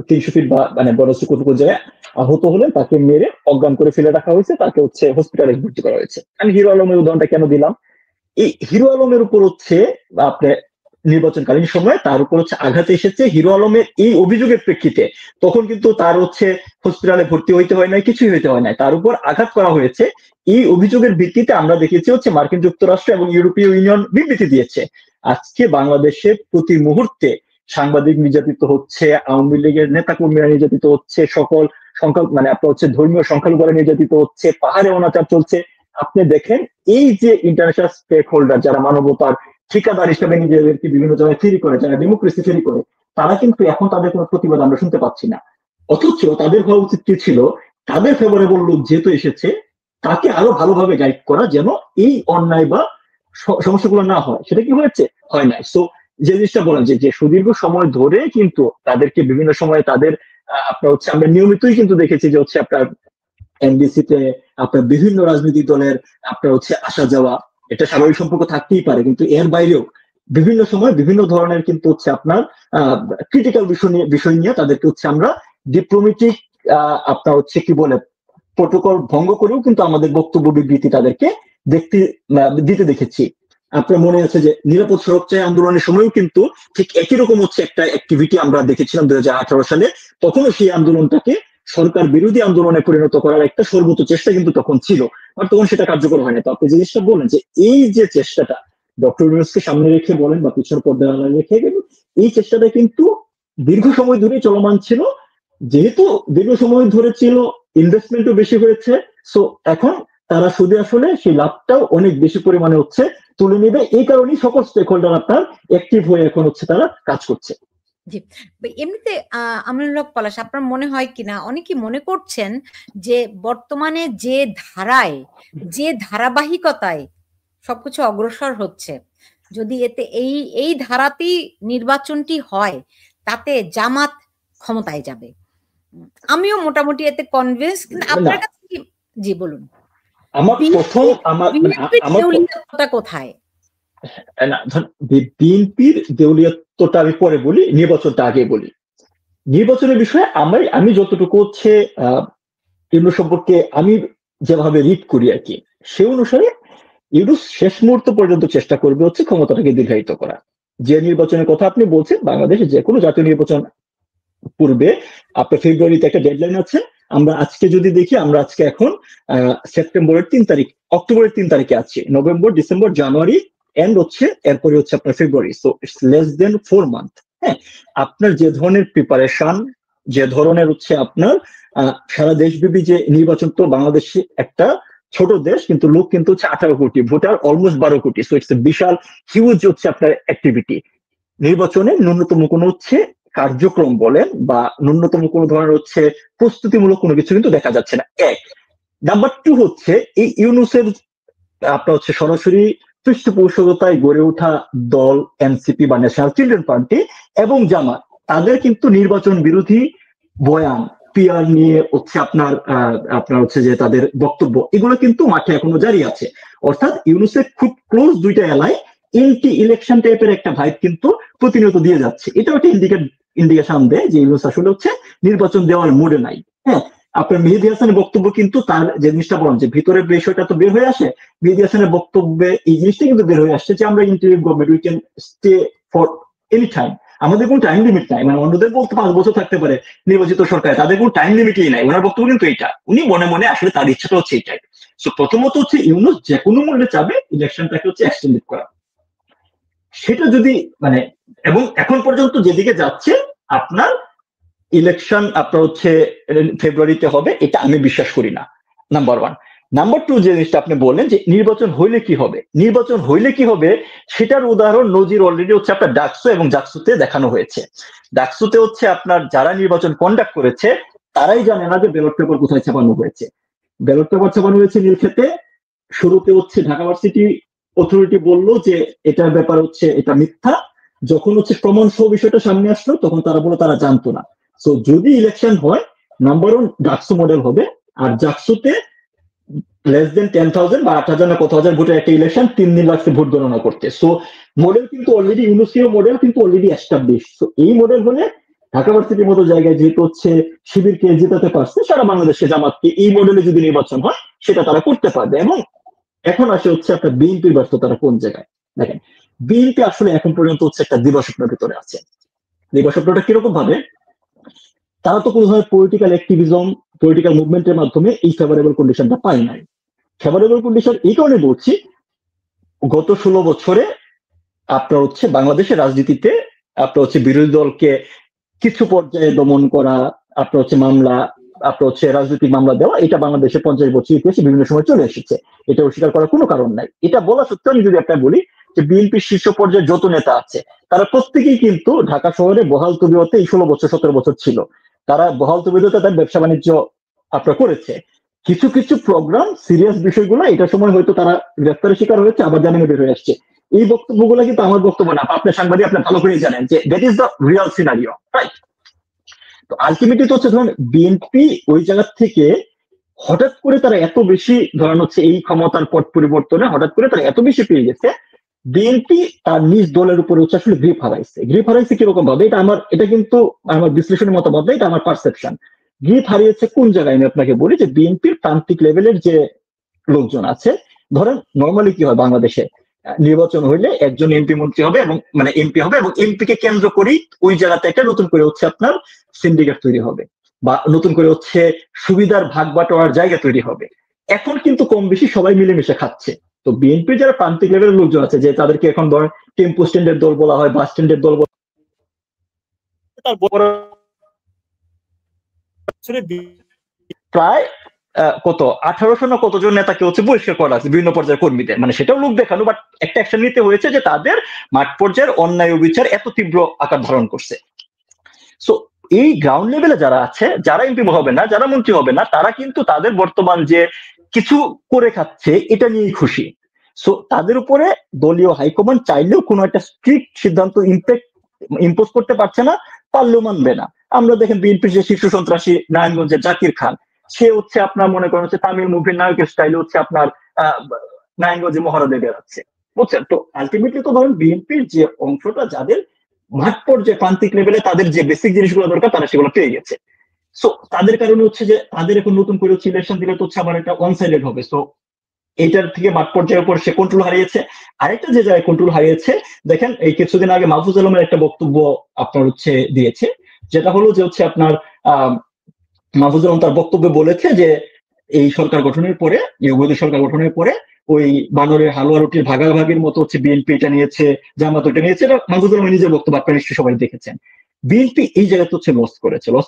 300 ফিট বা মানে বড় কতটুকু জায়গায় আহত হলেন, তাকে মেরে অজ্ঞান করে ফেলে রাখা হয়েছে, তাকে হচ্ছে হসপিটালে ভর্তি করা হয়েছে। আমি হিরো আলমের উদাহরণটা কেন দিলাম, এই হিরো আলমের উপর হচ্ছে আপনার নির্বাচনকালীন সময় তার উপর হচ্ছে আঘাত এসেছে হিরো আলমের এই অভিযোগের প্রেক্ষিতে, তখন কিন্তু তার হচ্ছে হসপিটালে ভর্তি হইতে হয় নাই, কিছুই হইতে হয় নাই, তার উপর আঘাত করা হয়েছে। এই অভিযোগের ভিত্তিতে আমরা দেখেছি হচ্ছে মার্কিন যুক্তরাষ্ট্র এবং ইউরোপীয় ইউনিয়ন বিবৃতি দিয়েছে। আজকে বাংলাদেশে প্রতি মুহূর্তে সাংবাদিক নির্যাতিত হচ্ছে, আওয়ামী লীগের নেতা কর্মীরা নির্যাতিত হচ্ছে, সকল মানে আপনার হচ্ছে ধর্মীয় সংখ্যালঘুরা নির্যাতিত হচ্ছে, পাহাড়ে অনাচার চলছে। আপনি দেখেন এই যে ইন্টারন্যাশনাল স্টেক হোল্ডার যারা মানবতার ঠিকাদার হিসেবে নিজেদেরকে বিভিন্ন জায়গায় ফেরি করে, যারা ডেমোক্রেসি ফেরি করে, তারা কিন্তু এখন তাদের কোনো প্রতিবাদ আমরা শুনতে পাচ্ছি না। অথচ তাদের হওয়া উচিত কি ছিল, তাদের ফেভারেবল লোক যেহেতু এসেছে তাকে আরো ভালোভাবে গাইড করা যেন এই অন্যায় বা সমস্যাগুলো না হয়। সেটা কি হয়েছে? হয় নাই। সো যে জিনিসটা বলেন যে সুদীর্ঘ সময় ধরে কিন্তু তাদেরকে বিভিন্ন সময় তাদের আপনার হচ্ছে আমরা নিয়মিতই কিন্তু দেখেছি যে হচ্ছে আপনার এনডিসিতে আপনার বিভিন্ন রাজনৈতিক দলের আপনার হচ্ছে আসা যাওয়া, এটা স্বাভাবিক সম্পর্ক থাকতেই পারে, কিন্তু এর বাইরেও বিভিন্ন সময় বিভিন্ন ধরনের কিন্তু হচ্ছে আপনার ক্রিটিক্যাল বিষয় নিয়ে তাদেরকে হচ্ছে আমরা ডিপ্লোমেটিক আপনার হচ্ছে কি বলে প্রোটোকল ভঙ্গ করেও কিন্তু আমাদের বক্তব্য বিবৃতি তাদেরকে দিতে দেখেছি। আপনার মনে আছে যে নিরাপদ সড়কচাই আন্দোলনের সময়ও কিন্তু ঠিক একই রকম হচ্ছে একটা অ্যাক্টিভিটি আমরা দেখেছিলাম 2018 সালে। তখনও সেই আন্দোলনটাকে সরকার বিরোধী আন্দোলনে পরিণত করার একটা সর্বোচ্চ চেষ্টা কিন্তু তখন ছিল, আর তখন সেটা কার্যকর হয়নি। তো আপনি জিনিসটা বলেন যে এই যে চেষ্টাটা ডক্টর ইউনূসকে সামনে রেখে বলেন বা পিছনে পর্দায় রেখে এই চেষ্টাটা কিন্তু দীর্ঘ সময় ধরে চলমান ছিল। যেহেতু দীর্ঘ সময় ধরে ছিল, ইনভেস্টমেন্টও বেশি হয়েছে, সো এখন তারা সুদে আসলে সেই লাভটাও অনেক বেশি পরিমাণে হচ্ছে তুলে নেবে। এই কারণেই সকল স্টেক হোল্ডার আপনার অ্যাক্টিভ হয়ে এখন হচ্ছে তারা কাজ করছে। জি, এমনিতে আমিনুল হক পলাশ, আপনার মনে হয় কিনা, অনেকে মনে করছেন যে বর্তমানে যে ধারায়, যে ধারাবাহিকতায় সবকিছু অগ্রসর হচ্ছে, যদি এতে এই ধারাতেই নির্বাচনটি হয় তাতে জামাত ক্ষমতায় যাবে। আমিও মোটামুটি এতে কনভিন্স। কিন্তু আপনার কাছে কি? জি বলুন। আমার প্রথম দেউলিয়াতটা কোথায়? বিএনপির দেউলিয়াতটা আমি পরে বলি, নির্বাচনটা আগে বলি। নির্বাচনের বিষয়ে আমি যতটুকু হচ্ছে ইউনূস সম্পর্কে আমি যেভাবে রিড করি আর কি, সে অনুসারে ইউনূস শেষ মুহূর্ত পর্যন্ত চেষ্টা করবে হচ্ছে ক্ষমতাটাকে দীর্ঘায়িত করা। যে নির্বাচনের কথা আপনি বলছেন, বাংলাদেশে যে কোনো জাতীয় নির্বাচন পূর্বে আপনার ফেব্রুয়ারিতে একটা ডেডলাইন আছে। আমরা আজকে যদি দেখি, আমরা আজকে এখন সেপ্টেম্বরের 3 তারিখ, অক্টোবরের 3 তারিখে আছি, নভেম্বর, ডিসেম্বর, জানুয়ারি এন্ড হচ্ছে, এরপরে হচ্ছে আপনার February. So it's less than 4 month. হ্যাঁ, আপনার যে ধরনের প্রিপারেশন, যে ধরনের হচ্ছে আপনার সারা দেশব্যাপী যে নির্বাচন, তো বাংলাদেশে একটা ছোট দেশ কিন্তু লোক কিন্তু হচ্ছে 18 কোটি, ভোটার অলমোস্ট 12 কোটি। সো ইটস বিশাল হিউজ হচ্ছে আপনার অ্যাক্টিভিটি। নির্বাচনে ন্যূনতম কোনো হচ্ছে কার্যক্রম বলেন বা ন্যূনতম কোনো ধরনের হচ্ছে প্রস্তুতিমূলক কোনো কিছু কিন্তু দেখা যাচ্ছে না। এক নাম্বার 2 হচ্ছে এই ইউনূসের আপনার হচ্ছে সরাসরি পৃষ্ঠপোষকতায় গড়ে ওঠা দল এনসিপি বা ন্যাশনাল চিলড্রেন পার্টি এবং জামাত, তাদের কিন্তু নির্বাচন বিরোধী বয়ান, পিআর নিয়ে হচ্ছে আপনার হচ্ছে যে তাদের বক্তব্য, এগুলো কিন্তু মাঠে এখনো জারি আছে। অর্থাৎ ইউনূসের খুব ক্লোজ দুইটা এলাকায় এন্টি ইলেকশন টাইপের একটা ভাইব কিন্তু প্রতিনিয়ত দিয়ে যাচ্ছে। এটাও একটা ইন্ডিকেশন দেয় যে ইউনূস আসলে হচ্ছে নির্বাচন দেওয়ার মুডে নাই। হ্যাঁ, আপনার মেহেদী হাসানের বক্তব্য কিন্তু তার যে জিনিসটা বলেন যে ভিতরের বিষয়টা তো বের হয়ে আসে, মেহেদী হাসানের বক্তব্যে এই জিনিসটা কিন্তু বের হয়ে আসছে যে আমরা interim government, we can stay for any time, আমাদের কোনো টাইম লিমিট নাই। মানে অন্যদের বলতে 5 বছর থাকতে পারে নির্বাচিত সরকার, তাদের কোনো টাইম লিমিটই নাই। ওনার বক্তব্য কিন্তু এইটা, উনি মনে মনে আসলে তার ইচ্ছাটা হচ্ছে এইটাই। সো প্রথমত হচ্ছে ইউনূস যে কোনো মূল্যে চাবে ইলেকশনটাকে হচ্ছে এক্সটেন্ড করা। সেটা যদি মানে, এবং এখন পর্যন্ত যেদিকে যাচ্ছে আপনার ইলেকশন আপনার হচ্ছে ফেব্রুয়ারিতে হবে, এটা আমি বিশ্বাস করি না, নাম্বার 1। নাম্বার 2, যে জিনিসটা আপনি বললেন যে নির্বাচন হইলে কি হবে, নির্বাচন হইলে কি হবে সেটার উদাহরণ নজির অলরেডি হচ্ছে আপনার ডাকসু এবং জাকসুতে দেখানো হয়েছে। ডাকসুতে হচ্ছে আপনার যারা নির্বাচন কন্ডাক্ট করেছে তারাই জানে না যে ব্যালট পেপার কোথায় ছাপানো হয়েছে। ব্যালট পেপার ছাপানো হয়েছে নীলক্ষেতে। শুরুতে হচ্ছে ঢাকা ভার্সিটি অথরিটি বললো যে এটার ব্যাপার হচ্ছে এটা মিথ্যা। যখন হচ্ছে প্রমাণ সহ বিষয়টা সামনে আসলো তখন তারা বললো তারা জানতো না। সো যদি ইলেকশন হয়, নাম্বার 1 ডাকসু মডেল হবে, আর জাকসুতে লেস দেন 10,000 বা 8,000 না কত হাজার ভোটের একটা ইলেকশন 3 দিন লাগছে ভোট গণনা করতে। সো মডেল কিন্তু অলরেডি ইউনুসীয় মডেল কিন্তু অলরেডি এস্টাবলিশ। সো এই মডেল হলে ঢাকা ভার্সিটির মতো জায়গায় যেহেতু হচ্ছে শিবিরকে জেতাতে পারছে, সারা বাংলাদেশে জামাতকে এই মডেলে যদি নির্বাচন হয় সেটা তারা করতে পারবে। এবং এখন আসে হচ্ছে আপনার বিএনপির ব্যর্থতাটা কোন জায়গায়। দেখেন, বিএনপি আসলে এখন পর্যন্ত হচ্ছে একটা দিবাস্বপ্নের ভিতরে আছে। দিবাস্বপ্নটা কিরকম ভাবে, তারা তো কোনো ধরনের পলিটিক্যাল অ্যাক্টিভিজম, পলিটিক্যাল মুভমেন্টের মাধ্যমে এই ফেভারেবল কন্ডিশনটা পায় নাই। ফেভারেবল কন্ডিশন এই কারণে বলছি, গত 16 বছরে আপনার হচ্ছে বাংলাদেশের রাজনীতিতে আপনার হচ্ছে বিরোধী দলকে কিছু পর্যায়ে দমন করা, আপনার হচ্ছে মামলা, আপনার হচ্ছে রাজনৈতিক মামলা দেওয়া, এটা বাংলাদেশের 50 বছর ইতিহাসে বিভিন্ন সময় চলে এসেছে। এটা অস্বীকার করার কোনো কারণ নাই। এটা বলা সত্ত্বেও আমি যদি আপনার বলি যে বিএনপির শীর্ষ পর্যায়ে যত নেতা আছে তারা প্রত্যেকেই কিন্তু ঢাকা শহরে বহাল তবিয়তে এই 16 বছর 17 বছর ছিল। তারা বহাল তবিয়তে তার ব্যবসা বাণিজ্য আপনার করেছে। কিছু কিছু প্রোগ্রাম, সিরিয়াস বিষয়গুলো এটার সময় হয়তো তারা গ্রেফতারের শিকার হয়েছে, আবার জামিনে বের হয়ে আসছে। এই বক্তব্যগুলো কিন্তু আমার বক্তব্য না, আপনার সাংবাদিক, আপনি ভালো করেই জানেন যে that is the Real scenario, right? তো আলটিমেটলি তো হচ্ছে ধরুন বিএনপি ওই জায়গা থেকে হঠাৎ করে তারা এত বেশি ধরেন হচ্ছে এই ক্ষমতার পট পরিবর্তনে হঠাৎ করে তারা এত বেশি পেয়ে গেছে, বিএনপি তার নিজ দলের উপরে হচ্ছে আসলে গ্রিপ হারাইছে কিরকম ভাবে, এটা কিন্তু আমার বিশ্লেষণের মতামত না, এটা আমার পারসেপশন। গ্রিপ হারিয়েছে কোন জায়গায় আমি আপনাকে বলি, যে বিএনপির প্রান্তিক লেভেলের যে লোকজন আছে, ধরেন নর্মালি কি হয় বাংলাদেশে, নির্বাচন হইলে একজন এমপি মন্ত্রী হবে এবং মানে এমপি হবে, এবং এমপি কে কেন্দ্র করেই ওই জায়গাতে একটা নতুন করে হচ্ছে আপনার সিন্ডিকেট তৈরি হবে, বা নতুন করে হচ্ছে সুবিধার ভাগ বাটোয়ার জায়গা তৈরি হবে। এখন কিন্তু কম বেশি সবাই মিলেমিশে খাচ্ছে। তো বিএনপির যারা প্রান্তিক লেভেলের লোকজন আছে, যে তাদেরকে এখন ধরেন টেম্পো স্ট্যান্ডের দল বলা হয়, বাস স্ট্যান্ডের দল বলা প্রায় কত 1800 না কতজন নেতাকে হচ্ছে বহিষ্কার করা আছে বিভিন্ন পর্যায়ের কর্মীদের, মানে সেটাও লোক দেখানো, বাট একটা অ্যাকশন নিতে হয়েছে যে তাদের মাঠ পর্যায়ের অন্যায় অবিচার এত তীব্র আকার ধারণ করছে। সো এই গ্রাউন্ড লেভেলে যারা আছে, যারা এমপি হবে না, যারা মন্ত্রী হবে না, তারা কিন্তু তাদের বর্তমান যে কিছু করে খাচ্ছে এটা নিয়েই খুশি। সো তাদের উপরে দলীয় হাইকমান্ড চাইলেও কোনো একটা স্ট্রিক্ট সিদ্ধান্ত ইম্পোজ করতে পারছে না, পারলেও মানবে না। আমরা দেখেন বিএনপির যে শীর্ষ সন্ত্রাসী নারায়ণগঞ্জের জাকির খান, সে হচ্ছে আপনার মনে করেন হচ্ছে তামিল মুভির নায়কের স্টাইলে হচ্ছে আপনার নারায়ণগঞ্জে মহড়া দিয়ে বেড়াচ্ছে, বুঝছেন? তো আলটিমেটলি তো ধরেন বিএনপির যে অংশটা যাদের মাঠ পর্যায়ে প্রান্তিক লেভেলে তাদের যে বেসিক জিনিসগুলো দরকার তারা সেগুলো পেয়ে গেছে। সো তাদের কারণে হচ্ছে যে তাদের এখন নতুন করে হচ্ছে ইলেকশন দিলে তো হচ্ছে আবার এটা ওয়ান সাইডেড হবে। সো এইটার থেকে মাঠ পর্যায়ের উপর সে কন্ট্রোল হারিয়েছে। আরেকটা যে জায়গায় কন্ট্রোল হারিয়েছে, দেখেন এই কিছুদিন আগে মাহফুজ আলমের একটা বক্তব্য আপনার হচ্ছে দিয়েছে, যেটা হলো যে হচ্ছে আপনার মাহফুজ আলম তার বক্তব্যে বলেছে যে এই সরকার গঠনের পরে, অবৈধ সরকার গঠনের পরে ওই বানরের হালুয়া রুটির ভাগাভাগির মতো হচ্ছে বিএনপি এটা নিয়েছে, জামাত ওটা নিয়েছে। এটা মাহফুজ আলম নিজের বক্তব্য, আপনারা নিশ্চয়ই সবাই দেখেছেন। বিএনপি এই জায়গাতে হচ্ছে লস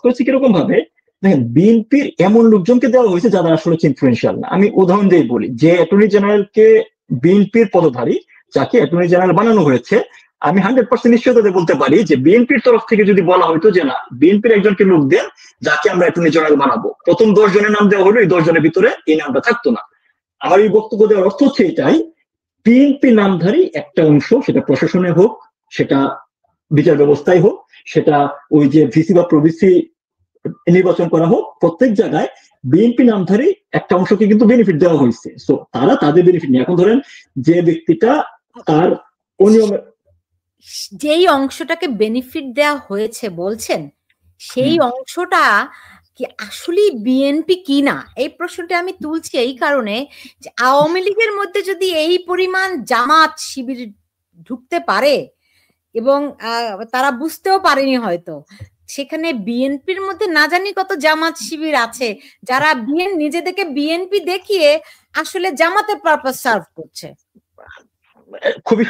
করেছে কিরকম ভাবে, দেখেন বিএনপির এমন লোকজনকে দেওয়া হয়েছে যারা আসলে ইনফ্লুয়েন্সিয়াল না। আমি উদাহরণ দিয়ে বলি, যে অ্যাটর্নি জেনারেলকে বিএনপির পদধারী যাকে অ্যাটর্নি জেনারেল বানানো হয়েছে, আমি 100% নিশ্চয়তা বলতে পারি যে বিএনপির তরফ থেকে যদি বলা হইতো যে না বিএনপির একজনকে লোক দেন যাকে আমরা অ্যাটর্নি জেনারেল বানাবো, প্রথম 10 জনের নাম দেওয়া হলো, এই 10 জনের ভিতরে এই নামটা থাকতো না। আমার এই বক্তব্য দেওয়ার অর্থ হচ্ছে এটাই, বিএনপি নামধারী একটা অংশ, সেটা প্রশাসনে হোক, সেটা বিচার ব্যবস্থায় হোক, সেটা ওই যে ভিসি বা প্রভিসি নির্বাচন করা হোক, প্রত্যেক জায়গায় বিএনপি নামধারী একটা অংশকে কিন্তু বেনিফিট দেওয়া হয়েছে। সো তারা তাদের বেনিফিট নিয়ে, এখন ধরেন যে ব্যক্তিটা তার অনিয়মে যেই অংশটাকে বেনিফিট দেওয়া হয়েছে বলছেন, সেই অংশটা কি আসলে বিএনপি কিনা, এই প্রশ্নটা আমি তুলছি এই কারণে যে আওয়ামী লীগের মধ্যে যদি এই পরিমাণ জামাত শিবির ঢুকতে পারে এবং তারা বুঝতেও পারেনি হয়তো, সেখানে বিএনপির মধ্যে না জানি কত জামাত শিবির আছে যারা নিজেদেরকে বিএনপি দেখিয়ে আসলে জামাতের পারপাস সার্ভ করছে। খুবই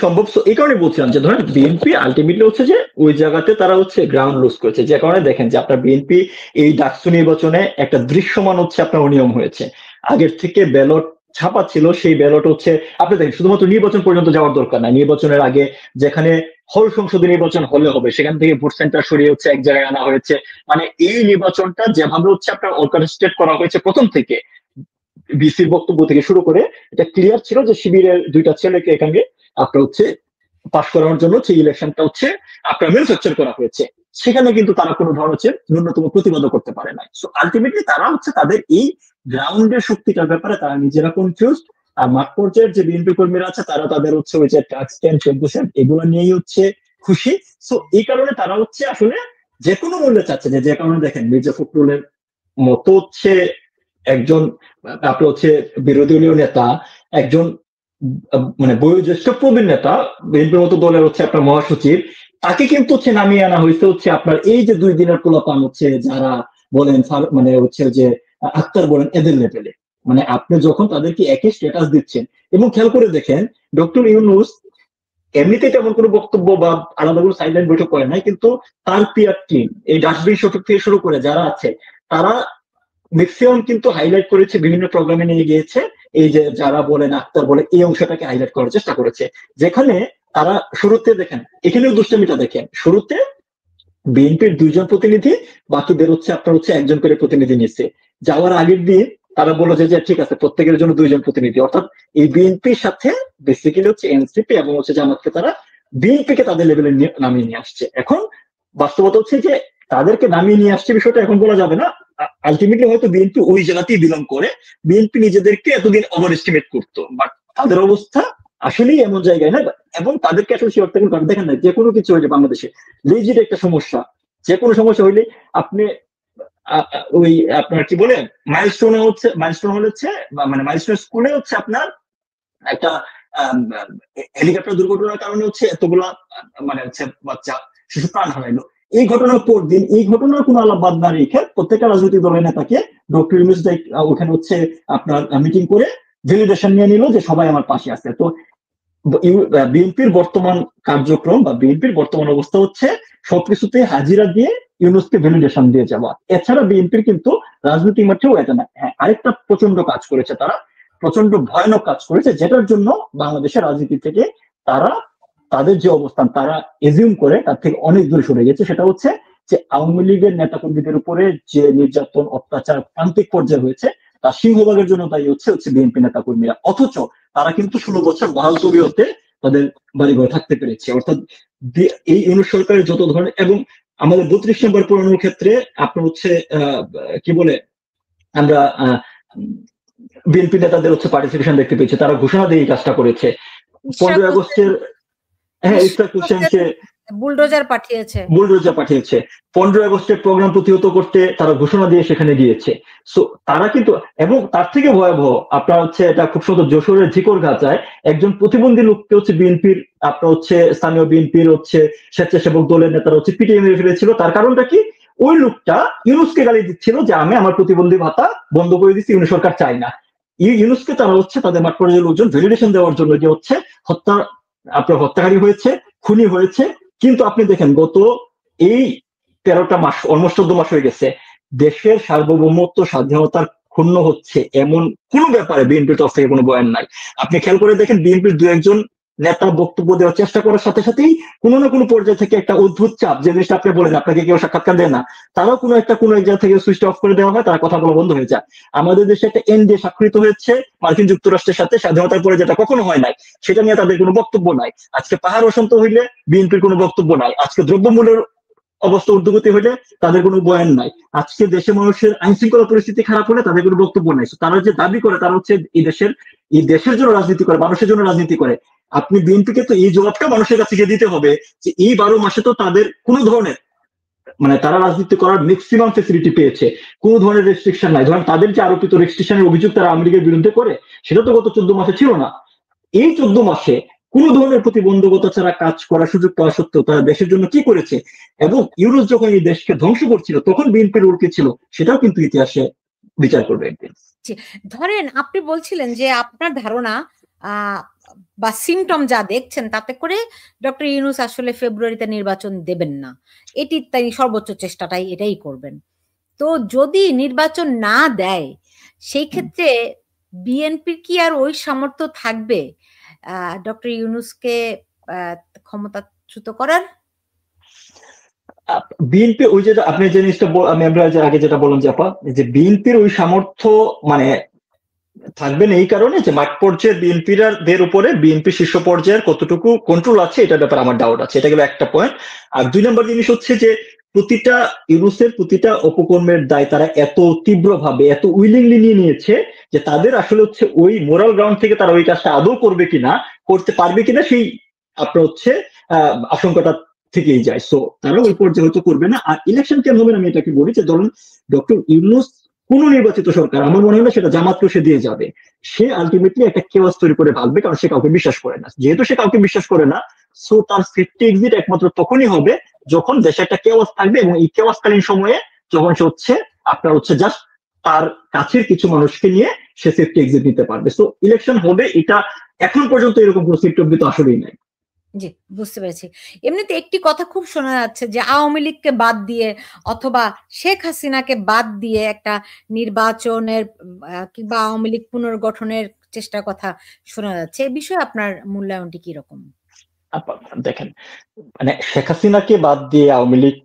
সম্ভব। তো এই কারণে বলছিলাম যে ধরেন বিএনপি আলটিমেটলি হচ্ছে যে ওই জায়গাতে তারা হচ্ছে গ্রাউন্ড লুজ করেছে, যে কারণে দেখেন যে আপনার বিএনপি এই ডাকসু নির্বাচনে একটা দৃশ্যমান হচ্ছে আপনার অনিয়ম হয়েছে। আগের থেকে ব্যালট ছাপা ছিল, সেই ব্যালট হচ্ছে আপনি দেখেন শুধুমাত্র নির্বাচন পর্যন্ত যাওয়ার দরকার নাই, নির্বাচনের আগে যেখানে হল সংসদীয় নির্বাচন হলে হবে সেখান থেকে ভোট সেন্টার সরিয়ে হচ্ছে এক জায়গায় আনা হয়েছে। মানে এই নির্বাচনটা যেভাবে হচ্ছে আপনার অর্গানাইজড করা হয়েছে প্রথম থেকে, বিসির বক্তব্য থেকে শুরু করে এটা ক্লিয়ার ছিল যে শিবিরের দুইটা ছেলেকে এখানে আপনার হচ্ছে পাশ করানোর জন্য সেই ইলেকশনটা হচ্ছে আপনার ম্যানুফ্যাকচার করা হয়েছে। সেখানে কিন্তু তারা কোনো ধরনের হচ্ছে ন্যূনতম প্রতিবাদ করতে পারে নাই। সো আলটিমেটলি তারা হচ্ছে তাদের এই গ্রাউন্ডের শক্তিটার ব্যাপারে তারা নিজেরা কনফিউজড, আর মাঠ পর্যায়ের যে বিএনপি কর্মীরা আছে তারা তাদের হচ্ছে ওই যে ট্যাক্স 10-12% এগুলো নিয়েই হচ্ছে খুশি। সো এই কারণে তারা হচ্ছে আসলে যে কোনো মূল্যে চাচ্ছে, যে কারণে দেখেন মির্জা ফখরুলের মতো হচ্ছে একজন আপনার হচ্ছে বিরোধী দলীয় নেতা, একজন মানে বয়োজ্যেষ্ঠ প্রবীণ নেতা, বিএনপির মতো দলের হচ্ছে আপনার মহাসচিব, তাকে কিন্তু হচ্ছে নামিয়ে আনা হয়েছে হচ্ছে আপনার এই যে 2 দিনের পোলাপান হচ্ছে যারা বলেন মানে হচ্ছে যে আক্তার বলেন এদের লেভেলে। মানে আপনি যখন তাদেরকে একই স্ট্যাটাস দিচ্ছেন, এবং খেয়াল করে দেখেন ডক্টর ইউনূস এমনিতে তেমন কোনো বক্তব্য বা আলাদা কোনো সাইডলাইন বৈঠক করে নাই, কিন্তু তার পিআর টিম এই ডাস্টবিন শটক থেকে শুরু করে যারা আছে তারা ম্যাক্সিমাম কিন্তু হাইলাইট করেছে, বিভিন্ন প্রোগ্রামে নিয়ে গিয়েছে এই যে যারা বলেন আক্তার বলে এই অংশটাকে হাইলাইট করার চেষ্টা করেছে। যেখানে তারা শুরুতে দেখেন এখানেও দুষ্টমিটা দেখেন, শুরুতে বিএনপির 2 জন প্রতিনিধি, বাকিদের হচ্ছে আপনার হচ্ছে একজন করে প্রতিনিধি নিচ্ছে। যাওয়ার আগের দিন তারা বললো যে ঠিক আছে প্রত্যেকের জন্য 2 জন প্রতিনিধি, অর্থাৎ এই বিএনপির সাথে বেসিক্যালি হচ্ছে এনসিপি এবং হচ্ছে জামাতকে তারা বিএনপিকে তাদের লেভেলে নামিয়ে নিয়ে আসছে। এখন বাস্তবতা হচ্ছে যে তাদেরকে নামিয়ে নিয়ে আসছে বিষয়টা এখন বলা যাবে না, আলটিমেটলি হয়তো বিএনপি ওই জায়গাতেই বিলং করে, বিএনপি নিজেদেরকে এতদিন ওভার এস্টিমেট করতো, বাট তাদের অবস্থা আসলেই এমন জায়গায় না, এবং তাদেরকে আসলে শিওর থাকেন, কারণ দেখেন না যে কোনো কিছু হইলে বাংলাদেশে লেজিট একটা সমস্যা, যে কোনো সমস্যা হইলে আপনি ওই আপনার কি বলে মাইলস্টোন হচ্ছে মানে মাইলস্টোন স্কুলে হচ্ছে আপনার একটা হেলিকপ্টার দুর্ঘটনার কারণে হচ্ছে এতগুলা মানে হচ্ছে বাচ্চা শিশু প্রাণ হারাইলো। এই ঘটনার পর দিন এই ঘটনার কোনো আলাপ বাদ না রেখে প্রত্যেকটা রাজনৈতিক দলের নেতাকে ডক্টর ইউনূস ওখানে হচ্ছে আপনার মিটিং করে ভ্যালিডেশন নিয়ে নিল যে সবাই আমার পাশে আছে। তো বিএনপির বর্তমান কার্যক্রম বা বিএনপির বর্তমান অবস্থা হচ্ছে সবকিছুতে হাজিরা দিয়ে ইউনূসকে ভ্যালিডেশন দিয়ে যাওয়া। এছাড়া বিএনপির কিন্তু রাজনৈতিক মাঠেও এটা না। হ্যাঁ, আরেকটা প্রচন্ড কাজ করেছে তারা, প্রচন্ড ভয়ানক কাজ করেছে, যেটার জন্য বাংলাদেশের রাজনীতি থেকে তারা তাদের যে অবস্থান তারা এজিউম করে তার থেকে অনেক দূরে সরে গেছে। সেটা হচ্ছে যে আওয়ামী লীগের নেতাকর্মীদের উপরে যে নির্যাতন অত্যাচার প্রান্তিক পর্যায়ে হয়েছে তার সিংহভাগের জন্য দায়ী হচ্ছে বিএনপি নেতাকর্মীরা। অথচ তারা কিন্তু 16 বছর বহাল তবিয়তে তাদের বাড়িঘর থাকতে পেরেছে। অর্থাৎ এই ইউনূস সরকারের যত ধরনের, এবং আমাদের 32 নম্বর পুরানোর ক্ষেত্রে আপনার হচ্ছে কি বলে আমরা বিএনপি নেতাদের হচ্ছে পার্টিসিপেশন দেখতে পেয়েছি, তারা ঘোষণা দিয়ে এই কাজটা করেছে। 15 আগস্টের ইশরাক হোসেনকে বুলডোজার পাঠিয়েছে 15 আগস্টের প্রোগ্রাম প্রতিহত করতে তারা ঘোষণা দিয়ে সেখানে গিয়েছে। সো তারা কিন্তু, এবং তার থেকে ভয়াবহ আপনার হচ্ছে এটা খুব সুন্দর যশোরের ঝিকরগাছায় একজন প্রতিবন্ধী লোককে হচ্ছে বিএনপির আপনার হচ্ছে স্থানীয় বিএনপির হচ্ছে স্বেচ্ছাসেবক দলের নেতারা হচ্ছে পিটিয়ে মেরে ফেলেছিল। তার কারণটা কি? ওই লোকটা ইউনূসকে গালি দিচ্ছিল যে আমি আমার প্রতিবন্ধী ভাতা বন্ধ করে দিচ্ছি, ইউনূস সরকার চাই না। ইউনূসকে তারা হচ্ছে তাদের মাঠ পর্যায়ের লোকজন ভ্যালিডেশন দেওয়ার জন্য যে হচ্ছে আপনার হত্যাকারী হয়েছে, খুনি হয়েছে। কিন্তু আপনি দেখেন গত এই 13টা মাস, অলমোস্ট 14 মাস হয়ে গেছে, দেশের সার্বভৌমত্ব স্বাধীনতার ক্ষুণ্ণ হচ্ছে এমন কোন ব্যাপারে বিএনপির তরফ থেকে কোনো বয়ান নাই। আপনি খেয়াল করে দেখেন বিএনপির দু একজন নেতা বক্তব্য দেওয়ার চেষ্টা করার সাথে সাথেই কোনো না কোনো পর্যায়ে থেকে একটা অদ্ভুত চাপ, যে জিনিসটা আপনি বলেন আপনাকে কেউ সাক্ষাৎকার দেয় না, তারাও কোনো এক জায়গা থেকে সুইচ অফ করে দেওয়া হয়, তারা কথা বলা বন্ধ হয়ে যায়। আমাদের দেশে একটা এনডিএ স্বাক্ষরিত হয়েছে মার্কিন যুক্তরাষ্ট্রের সাথে স্বাধীনতার পরে, যেটা কখনো হয় নাই, সেটা নিয়ে তাদের কোনো বক্তব্য নাই। আজকে পাহাড় অশান্ত হইলে বিএনপির কোনো বক্তব্য নাই। আজকে দ্রব্যমূল্যের অবস্থা ঊর্ধ্বগতি হইলে তাদের কোনো বয়ান নাই। আজকে দেশে মানুষের আইন শৃঙ্খলা পরিস্থিতি খারাপ হলে তাদের কোনো বক্তব্য নাই। তারা যে দাবি করে তারা হচ্ছে এই দেশের জন্য রাজনীতি করে, মানুষের জন্য রাজনীতি করে। আপনি বিএনপিকে তো এই জবাবটা মানুষের কাছে গিয়ে দিতে হবে যে এই 12 মাসে তো তাদের কোনো ধরনের মানে তারা রাজনীতি করার ম্যাক্সিমাম ফেসিলিটি পেয়েছে, কোনো ধরনের রেস্ট্রিকশন নাই। ধরেন তাদের যে আরোপিত রেস্ট্রিকশনের অভিযোগ তারা আওয়ামী লীগের বিরুদ্ধে করে, সেটা তো গত 14 মাসে ছিল না। এই 14 মাসে কোনো ধরনের প্রতিবন্ধকতা ছাড়া কাজ করার সুযোগ পাওয়া সত্ত্বেও তারা দেশের জন্য কি করেছে, এবং ইউনূস যখন এই দেশকে ধ্বংস করছিল তখন বিএনপির উল্কি ছিল, সেটাও কিন্তু ইতিহাসে বিচার করবে একদিন। ধরেন আপনি বলছিলেন যে আপনার ধারণা বা সিমটম যা দেখছেন তাতে করে ডক্টর ইউনূস আসলে ফেব্রুয়ারিতে নির্বাচন দেবেন না, এটি তাই সর্বোচ্চ চেষ্টাটাই এটাই করবেন। তো যদি নির্বাচন না দেয় সেই ক্ষেত্রে বিএনপির কি আর ওই সামর্থ্য থাকবে ডক্টর ইউনূসকে ক্ষমতাচ্যুত করার? বিএনপি ওই যে আপনি যে জিনিসটা আমরা আগে যেটা বললাম যে আপা, যে বিএনপির ওই সামর্থ্য মানে থাকবেন এই কারণে যে মাঠ পর্যায়ের বিএনপির উপরে বিএনপি শীর্ষ পর্যায়ের কতটুকু কন্ট্রোল আছে এটার ব্যাপারে আমার ডাউট আছে। এটা গেল একটা পয়েন্ট। আর 2 নম্বর জিনিস হচ্ছে যে প্রতিটা ইউনূসের প্রতিটা অপকর্মের দায় তারা এত তীব্রভাবে এত উইলিংলি নিয়ে নিয়েছে যে তাদের আসলে হচ্ছে ওই মোরাল গ্রাউন্ড থেকে তারা ওই কাজটা আদৌ করবে কিনা, করতে পারবে কিনা, সেই আপনার হচ্ছে আশঙ্কাটা থেকেই যায়। সো তারা ওই পর্যায়ে হয়তো করবে না। আর ইলেকশন কেন হবে না আমি এটাকে বলি যে ধরুন ডক্টর ইউনূস কোন নির্বাচিত সরকার, আমার মনে হয় না সেটা জামাতকে সে দিয়ে যাবে। সে আলটিমেটলি একটা কেওয়াস তৈরি করে ভাববে, কারণ সে কাউকে বিশ্বাস করে না। যেহেতু সে কাউকে বিশ্বাস করে না, সো তার সেফটি এক্সিট একমাত্র তখনই হবে যখন দেশে একটা কেওয়াস থাকবে, এবং এই কেওয়াসকালীন সময়ে যখন সে হচ্ছে আপনার হচ্ছে জাস্ট তার কাছের কিছু মানুষকে নিয়ে সে সেফটি এক্সিট নিতে পারবে। সো ইলেকশন হবে, এটা এখন পর্যন্ত এরকম কোনো সিমটম তো আসলেই নাই। জি, বুঝতে পেরেছি। এমনিতে একটি কথা খুব শোনা যাচ্ছে যে আওয়ামী লীগকে বাদ দিয়ে অথবা শেখ হাসিনাকে বাদ দিয়ে একটা নির্বাচনের কিংবা আওয়ামী লীগ পুনর্গঠনের চেষ্টার কথা শোনা যাচ্ছে। এই বিষয়ে আপনার মূল্যায়নটি কি রকম? দেখেন, মানে শেখ হাসিনাকে বাদ দিয়ে আওয়ামী লীগ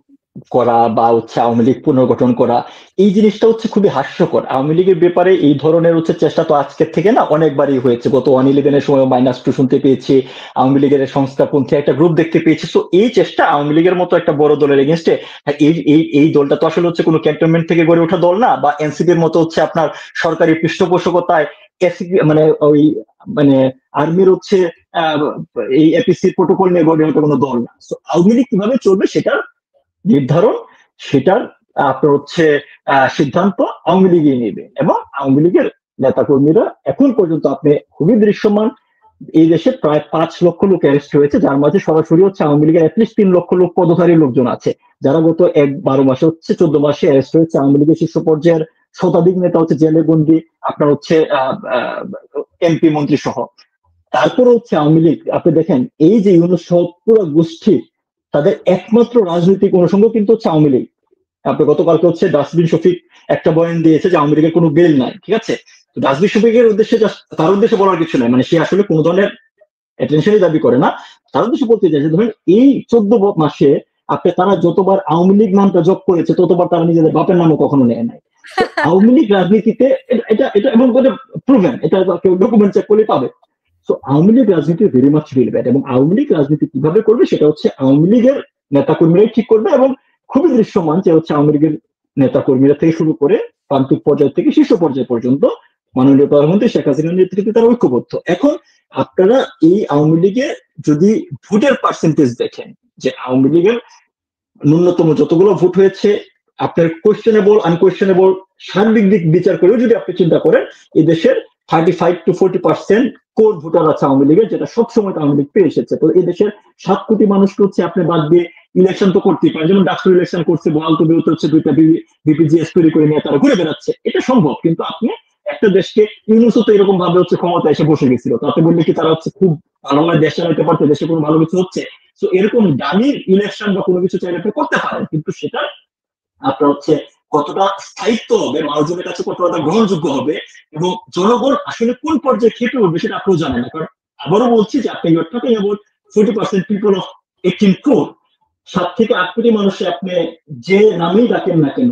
করা বা হচ্ছে আওয়ামী লীগ পুনর্গঠন করা, এই জিনিসটা হচ্ছে খুবই হাস্যকর। আওয়ামী লীগের ব্যাপারে এই ধরনের হচ্ছে চেষ্টা তো আজকের থেকে না, অনেকবারই হয়েছে। গত 111-এর সময় -2 শুনতে পেয়েছি, আওয়ামী লীগের সংস্কারপন্থী একটা গ্রুপ দেখতে পেয়েছি। তো এই চেষ্টা আওয়ামী লীগের মতো একটা বড় দলের এগেনস্টে, এই দলটা তো আসলে হচ্ছে কোনো ক্যান্টনমেন্ট থেকে গড়ে ওঠা দল না, বা এনসিপির মতো হচ্ছে আপনার সরকারি পৃষ্ঠপোষকতায় মানে ওই মানে আর্মির হচ্ছে এই এপিসি প্রটোকল নিয়ে গড়ে ওঠা কোনো দল না। সো আওয়ামী লীগ কিভাবে চলবে সেটার নির্ধারণ, সেটার আপনার হচ্ছে সিদ্ধান্ত আওয়ামী লীগই নেবে, এবং আওয়ামী লীগের নেতা কর্মীরা এখন পর্যন্ত আপনি খুবই দৃশ্যমান, এই দেশে প্রায় 5 লক্ষ লোক অ্যারেস্ট হয়েছে, যার মাঝে সরাসরি হচ্ছে আওয়ামী লীগের অ্যাটলিস্ট 3 লক্ষ লোক পদধারী লোকজন আছে, যারা গত 12 মাসে হচ্ছে 14 মাসে অ্যারেস্ট হয়েছে। আওয়ামী লীগের শীর্ষ পর্যায়ের শতাধিক নেতা হচ্ছে জেলে বন্দী, আপনার হচ্ছে এমপি মন্ত্রী সহ। তারপরে হচ্ছে আওয়ামী লীগ আপনি দেখেন এই যে ইউনূস সহ পুরো গোষ্ঠী, তাদের একমাত্র রাজনৈতিক অনুষঙ্গ কিন্তু হচ্ছে আওয়ামী লীগ। আপনি গতকালকে হচ্ছে ডাস্টবিন শফিক একটা বয়ান দিয়েছে যে আওয়ামী লীগের কোনো বেল নাই, ঠিক আছে। ডাস্টবিন শফিকের উদ্দেশ্যে তার উদ্দেশ্যে বলার কিছু নাই, মানে সে আসলে কোনো ধরনের অ্যাটেনশনই দাবি করে না। তার উদ্দেশ্যে বলতে চাই যে ধরেন এই 14 মাসে আপনি তারা যতবার আওয়ামী লীগ নামটা যোগ করেছে ততবার তারা নিজেদের বাপের নামও কখনো নেয় নাই। আওয়ামী লীগ রাজনীতিতে এটা এটা এমন করে প্রুভেন, এটা কেউ ডকুমেন্ট চেক করলে পাবে। তো আওয়ামী লীগ রাজনীতি ভেরি মাচ রিলেভেন্ট, এবং আওয়ামী লীগ রাজনীতি কিভাবে করবে সেটা হচ্ছে আওয়ামী লীগের নেতা কর্মীরাই ঠিক করবে, এবং খুবই দৃশ্যমান যে হচ্ছে আওয়ামী লীগের নেতা কর্মীরা থেকে শুরু করে প্রান্তিক পর্যায় থেকে শীর্ষ পর্যায় পর্যন্ত মাননীয় প্রধানমন্ত্রী শেখ হাসিনার নেতৃত্বে তারা ঐক্যবদ্ধ। এখন আপনারা এই আওয়ামী লীগের যদি ভোটের পার্সেন্টেজ দেখেন, যে আওয়ামী লীগের ন্যূনতম যতগুলো ভোট হয়েছে, আপনার কোয়েশ্চেনেবল আনকোয়েশ্চেনেবল সার্বিক দিক বিচার করেও যদি আপনি চিন্তা করেন, এই দেশের 35 to 40% কোর ভোটার আছে আওয়ামী লীগের, যেটা সবসময় আওয়ামী লীগ পেয়ে এসেছে। তো এই দেশের 7 কোটি মানুষকে হচ্ছে আপনি বাদ দিয়ে ইলেকশন তো করতেই পারেন, যেমন ডাক্তার ইলেকশন করছে, বহাল তবিয়ত হচ্ছে 2টা বিপিজিএস তৈরি করে নিয়ে তারা ঘুরে বেড়াচ্ছে, এটা সম্ভব। কিন্তু আপনি একটা দেশকে, ইউনূস তো এরকম ভাবে হচ্ছে ক্ষমতা এসে বসে গেছিল, তাতে বললে কি তারা হচ্ছে খুব ভালোভাবে দেশ চালাতে পারতো, দেশে কোনো ভালো কিছু হচ্ছে? তো এরকম দামির ইলেকশন বা কোনো কিছু চাইলে আপনি করতে পারেন, কিন্তু সেটা আপনার হচ্ছে কতটা স্থায়িত্ব হবে, মানুষজনের কাছে কতটা গ্রহণযোগ্য হবে, এবং জনগণ আসলে কোন পর্যায়ে খেপে উঠবে সেটা আপনিও জানেন না। কারণ আবারও বলছি যে আপনি your talking about 40% people of 18 crore, 7 থেকে 8 কোটি মানুষে আপনি যে নামেই ডাকেন না কেন,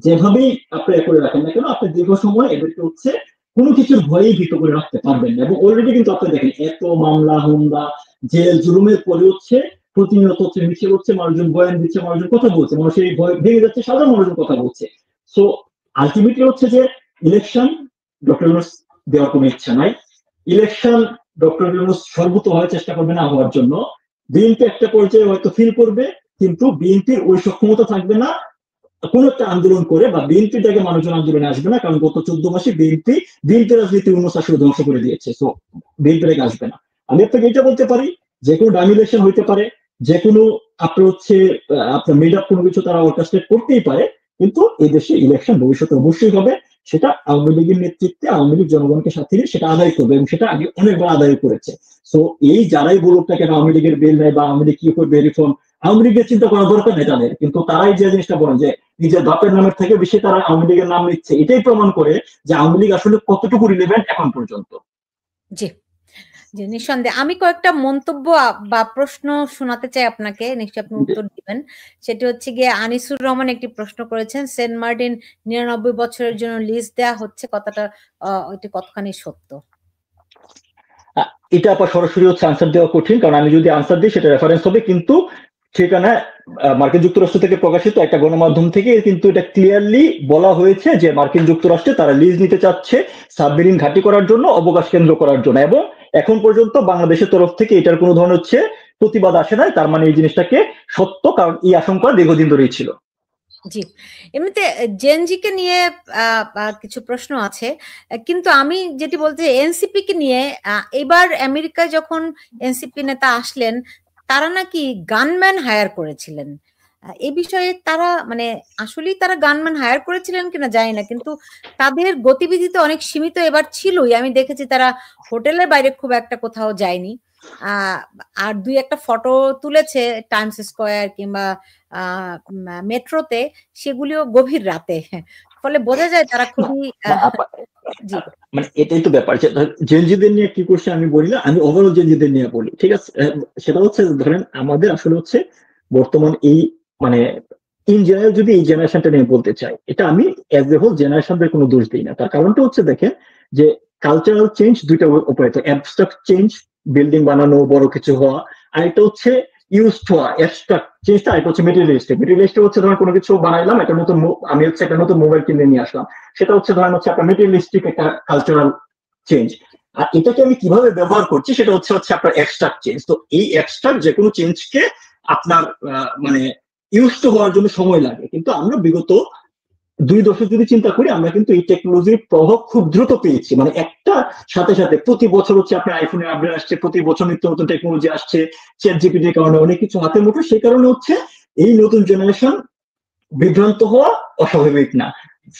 যেভাবেই আপনি করে রাখেন না কেন, আপনি দীর্ঘ সময় এদেরকে হচ্ছে কোনো কিছুর ভয়েই ভীত করে রাখতে পারবেন না। এবং অলরেডি কিন্তু আপনি দেখেন এত মামলা হামলা জেল জুলুমের পরে হচ্ছে প্রতিনিয়ত হচ্ছে মিছিল হচ্ছে, মানুষজন বয়ান দিচ্ছে, মানুষজন কথা বলছে, মানুষের এই ভয় ভেঙে যাচ্ছে, সাধারণ মানুষজন কথা বলছে। সো আলটিমেটলি হচ্ছে যে ইলেকশন ডক্টর ইউনূস দেওয়ার কোনো ইচ্ছা নাই, ইলেকশন ডক্টর ইউনূস সর্বতভাবে চেষ্টা করবে না হওয়ার জন্য। বিএনপি একটা পর্যায়ে হয়তো ফিল করবে, কিন্তু বিএনপির ওই সক্ষমতা থাকবে না কোন একটা আন্দোলন করে, বা বিএনপির জায়গায় মানুষজন আন্দোলনে আসবে না, কারণ গত 14 মাসে বিএনপি রাজনীতি ইউনূস আসলে ধ্বংস করে দিয়েছে। সো বিএনপির জায়গায় আসবে না। আমি আপনাকে এটা বলতে পারি, যে কোনো ডামি ইলেকশন হইতে পারে, যে কোনো আপনার হচ্ছে আপনার মেড আপ কোনো কিছু তারা অর্কেস্ট্রেট করতেই পারে, কিন্তু এই দেশে ইলেকশন ভবিষ্যতে অবশ্যই হবে। সেটা আওয়ামী লীগের নেতৃত্বে আওয়ামী লীগ জনগণকে সাথে নিয়ে সেটা আদায় করবে, এবং সেটা আগে অনেকবার আদায় করেছে। সো এই যারাই বলুক না কেন আওয়ামী লীগের বেল নেয় বা আওয়ামী লীগ কি করবে রিফর্ম, আওয়ামী লীগের চিন্তা করার দরকার নেই তাদের, কিন্তু তারাই যে জিনিসটা বলেন যে নিজের বাপের নামের থেকে বেশি তারা আওয়ামী লীগের নাম নিচ্ছে, এটাই প্রমাণ করে যে আওয়ামী লীগ আসলে কতটুকু রিলেভেন্ট এখন পর্যন্ত। জি জি, নিঃসন্দেহে। আমি কয়েকটা মন্তব্য বা প্রশ্ন শোনাতে চাই আপনাকে, নিশ্চয়ই আপনি উত্তর দিবেন। সেটি হচ্ছে গিয়ে আনিসুর রহমান একটি প্রশ্ন করেছেন, সেন্ট মার্টিন 99 বছরের জন্য লিজ দেয়া হচ্ছে, কথাটা ওইটি কতখানি সত্য? এটা আবার সরাসরি হচ্ছে আনসার দেওয়া কঠিন, কারণ আমি যদি আনসার দিই সেটা রেফারেন্স হবে, কিন্তু সেখানে মার্কিন যুক্তরাষ্ট্র থেকে প্রকাশিত একটা গণমাধ্যম থেকে কিন্তু এটা ক্লিয়ারলি বলা হয়েছে যে মার্কিন যুক্তরাষ্ট্রে তারা লিজ নিতে চাচ্ছে সাবমেরিন ঘাঁটি করার জন্য, অবকাশ কেন্দ্র করার জন্য, এবং এখন পর্যন্ত বাংলাদেশের তরফ থেকে এটার কোনো ধরনের হচ্ছে প্রতিবাদ আসে নাই। তার মানে এই জিনিসটাকে সত্য, কারণ এই আশঙ্কা দীর্ঘদিন ধরেই ছিল। জি, এমনিতে জেনজিকে নিয়ে কিছু প্রশ্ন আছে, কিন্তু আমি যেটি বলতে এনসিপি কে নিয়ে, এবার আমেরিকায় যখন এনসিপি নেতা আসলেন তারা নাকি গানম্যান হায়ার করেছিলেন। এই বিষয়ে তারা মানে আসলেই তারা গানম্যান হায়ার করেছিলেন কিনা জানি না, কিন্তু তাদের গতিবিধি তো অনেক সীমিত এবার ছিলই। আমি দেখেছি তারা হোটেলের বাইরে খুব একটা কোথাও যায়নি, আর 2-1টা ফটো তুলেছে টাইমস স্কোয়ার কিংবা মেট্রোতে, সেগুলিও গভীর রাতে, ফলে বোঝা যায় তারা খুবই মানে এটাই তো ব্যাপার। জেনজিদের নিয়ে কি করছে আমি বলি না, আমি ওভারঅল জেনজিদের নিয়ে বলি, ঠিক আছে। সেটা হচ্ছে ধরেন আমাদের আসলে হচ্ছে বর্তমান এই মানে ইন জেনারেল যদি এই জেনারেশনটা নিয়ে বলতে চাই, এটা আমি অ্যাজ এ হোল জেনারেশনদের কোনো দোষ দিই না। তার কারণটা হচ্ছে দেখেন যে কালচারাল চেঞ্জ দুইটা উপরে, তো অ্যাবস্ট্রাক্ট চেঞ্জ বিল্ডিং বানানো বড় কিছু হওয়া, আর এটা হচ্ছে ইউজড হওয়া অ্যাবস্ট্রাক্ট চেঞ্জটা, এটা হচ্ছে মেটেরিয়ালিস্টিক। মেটেরিয়ালিস্টিক হচ্ছে ধরেন কোনো কিছু বানাইলাম, একটা নতুন আমি হচ্ছে একটা নতুন মোবাইল কিনে নিয়ে আসলাম, সেটা হচ্ছে ধরেন হচ্ছে একটা মেটেরিয়ালিস্টিক একটা কালচারাল চেঞ্জ। আর এটাকে আমি কিভাবে ব্যবহার করছি সেটা হচ্ছে আপনার এক্সট্রাক্ট চেঞ্জ। তো এই এক্সট্রাক্ট যে কোনো চেঞ্জকে আপনার মানে ইউজ টু হওয়ার জন্য সময় লাগে, কিন্তু আমরা বিগত 2 দশক যদি চিন্তা করি আমরা কিন্তু এই টেকনোলজির প্রভাব খুব দ্রুত পেয়েছি। মানে একটা সাথে সাথে প্রতি বছর আপনার আইফোনের আপডেট আসছে, প্রতি বছর নিত্য নতুন টেকনোলজি আসছে, চ্যাট জিপিটির কারণে অনেক কিছু হাতের মুঠো। সেই কারণে এই নতুন জেনারেশন বিভ্রান্ত হওয়া অস্বাভাবিক না।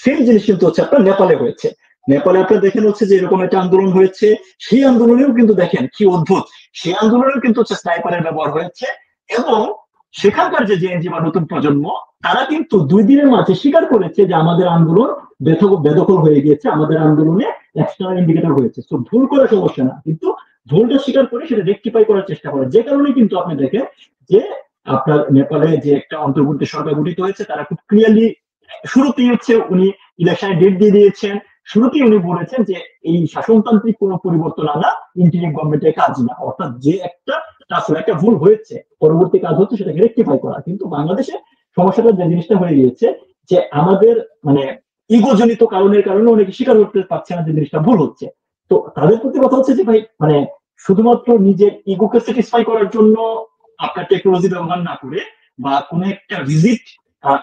সেম জিনিস কিন্তু আপনার নেপালে হয়েছে। নেপালে আপনার দেখেন যে এরকম একটা আন্দোলন হয়েছে, সেই আন্দোলনেও কিন্তু দেখেন কি অদ্ভুত, সেই আন্দোলনেও কিন্তু স্নাইপারের ব্যবহার হয়েছে, এবং সেখানকার যে জেএনজি বা নতুন প্রজন্ম তারা কিন্তু 2 দিনের মাঝে স্বীকার করেছে যে আমাদের আন্দোলন বেদখল হয়ে গিয়েছে, আমাদের আন্দোলনে এক্সটার্নাল ইন্ডিকেটর হয়েছে। তো ভুল করে সমস্যা না, কিন্তু ভুলটা স্বীকার করে সেটা রেকটিফাই করার চেষ্টা করে। যে কারণে কিন্তু আপনি দেখেন যে আপনার নেপালে যে একটা অন্তর্বর্তী সরকার গঠিত হয়েছে, তারা খুব ক্লিয়ারলি শুরুতেই উনি ইলেকশনের ডেট দিয়ে দিয়েছেন, শুরুতেই উনি বলেছেন যে এই শাসনতান্ত্রিক কোনো পরিবর্তন আনা ইন্টারিম গভর্নমেন্টের কাজ না, অর্থাৎ যে একটা ভুল হয়েছে পরবর্তী কাজ হচ্ছে সেটাকে রেকটিফাই করা। কিন্তু বাংলাদেশে সমস্যাটা যে জিনিসটা হয়ে গিয়েছে যে আমাদের মানে ইগোজনিত কারণে অনেকে স্বীকার করতে পারছে না যে জিনিসটা ভুল হচ্ছে। তো তাদের প্রতি কথা যে ভাই মানে শুধুমাত্র নিজের ইগোকে স্যাটিসফাই করার জন্য আপনার টেকনোলজি ব্যবহার না করে বা কোনো একটা ভিজিট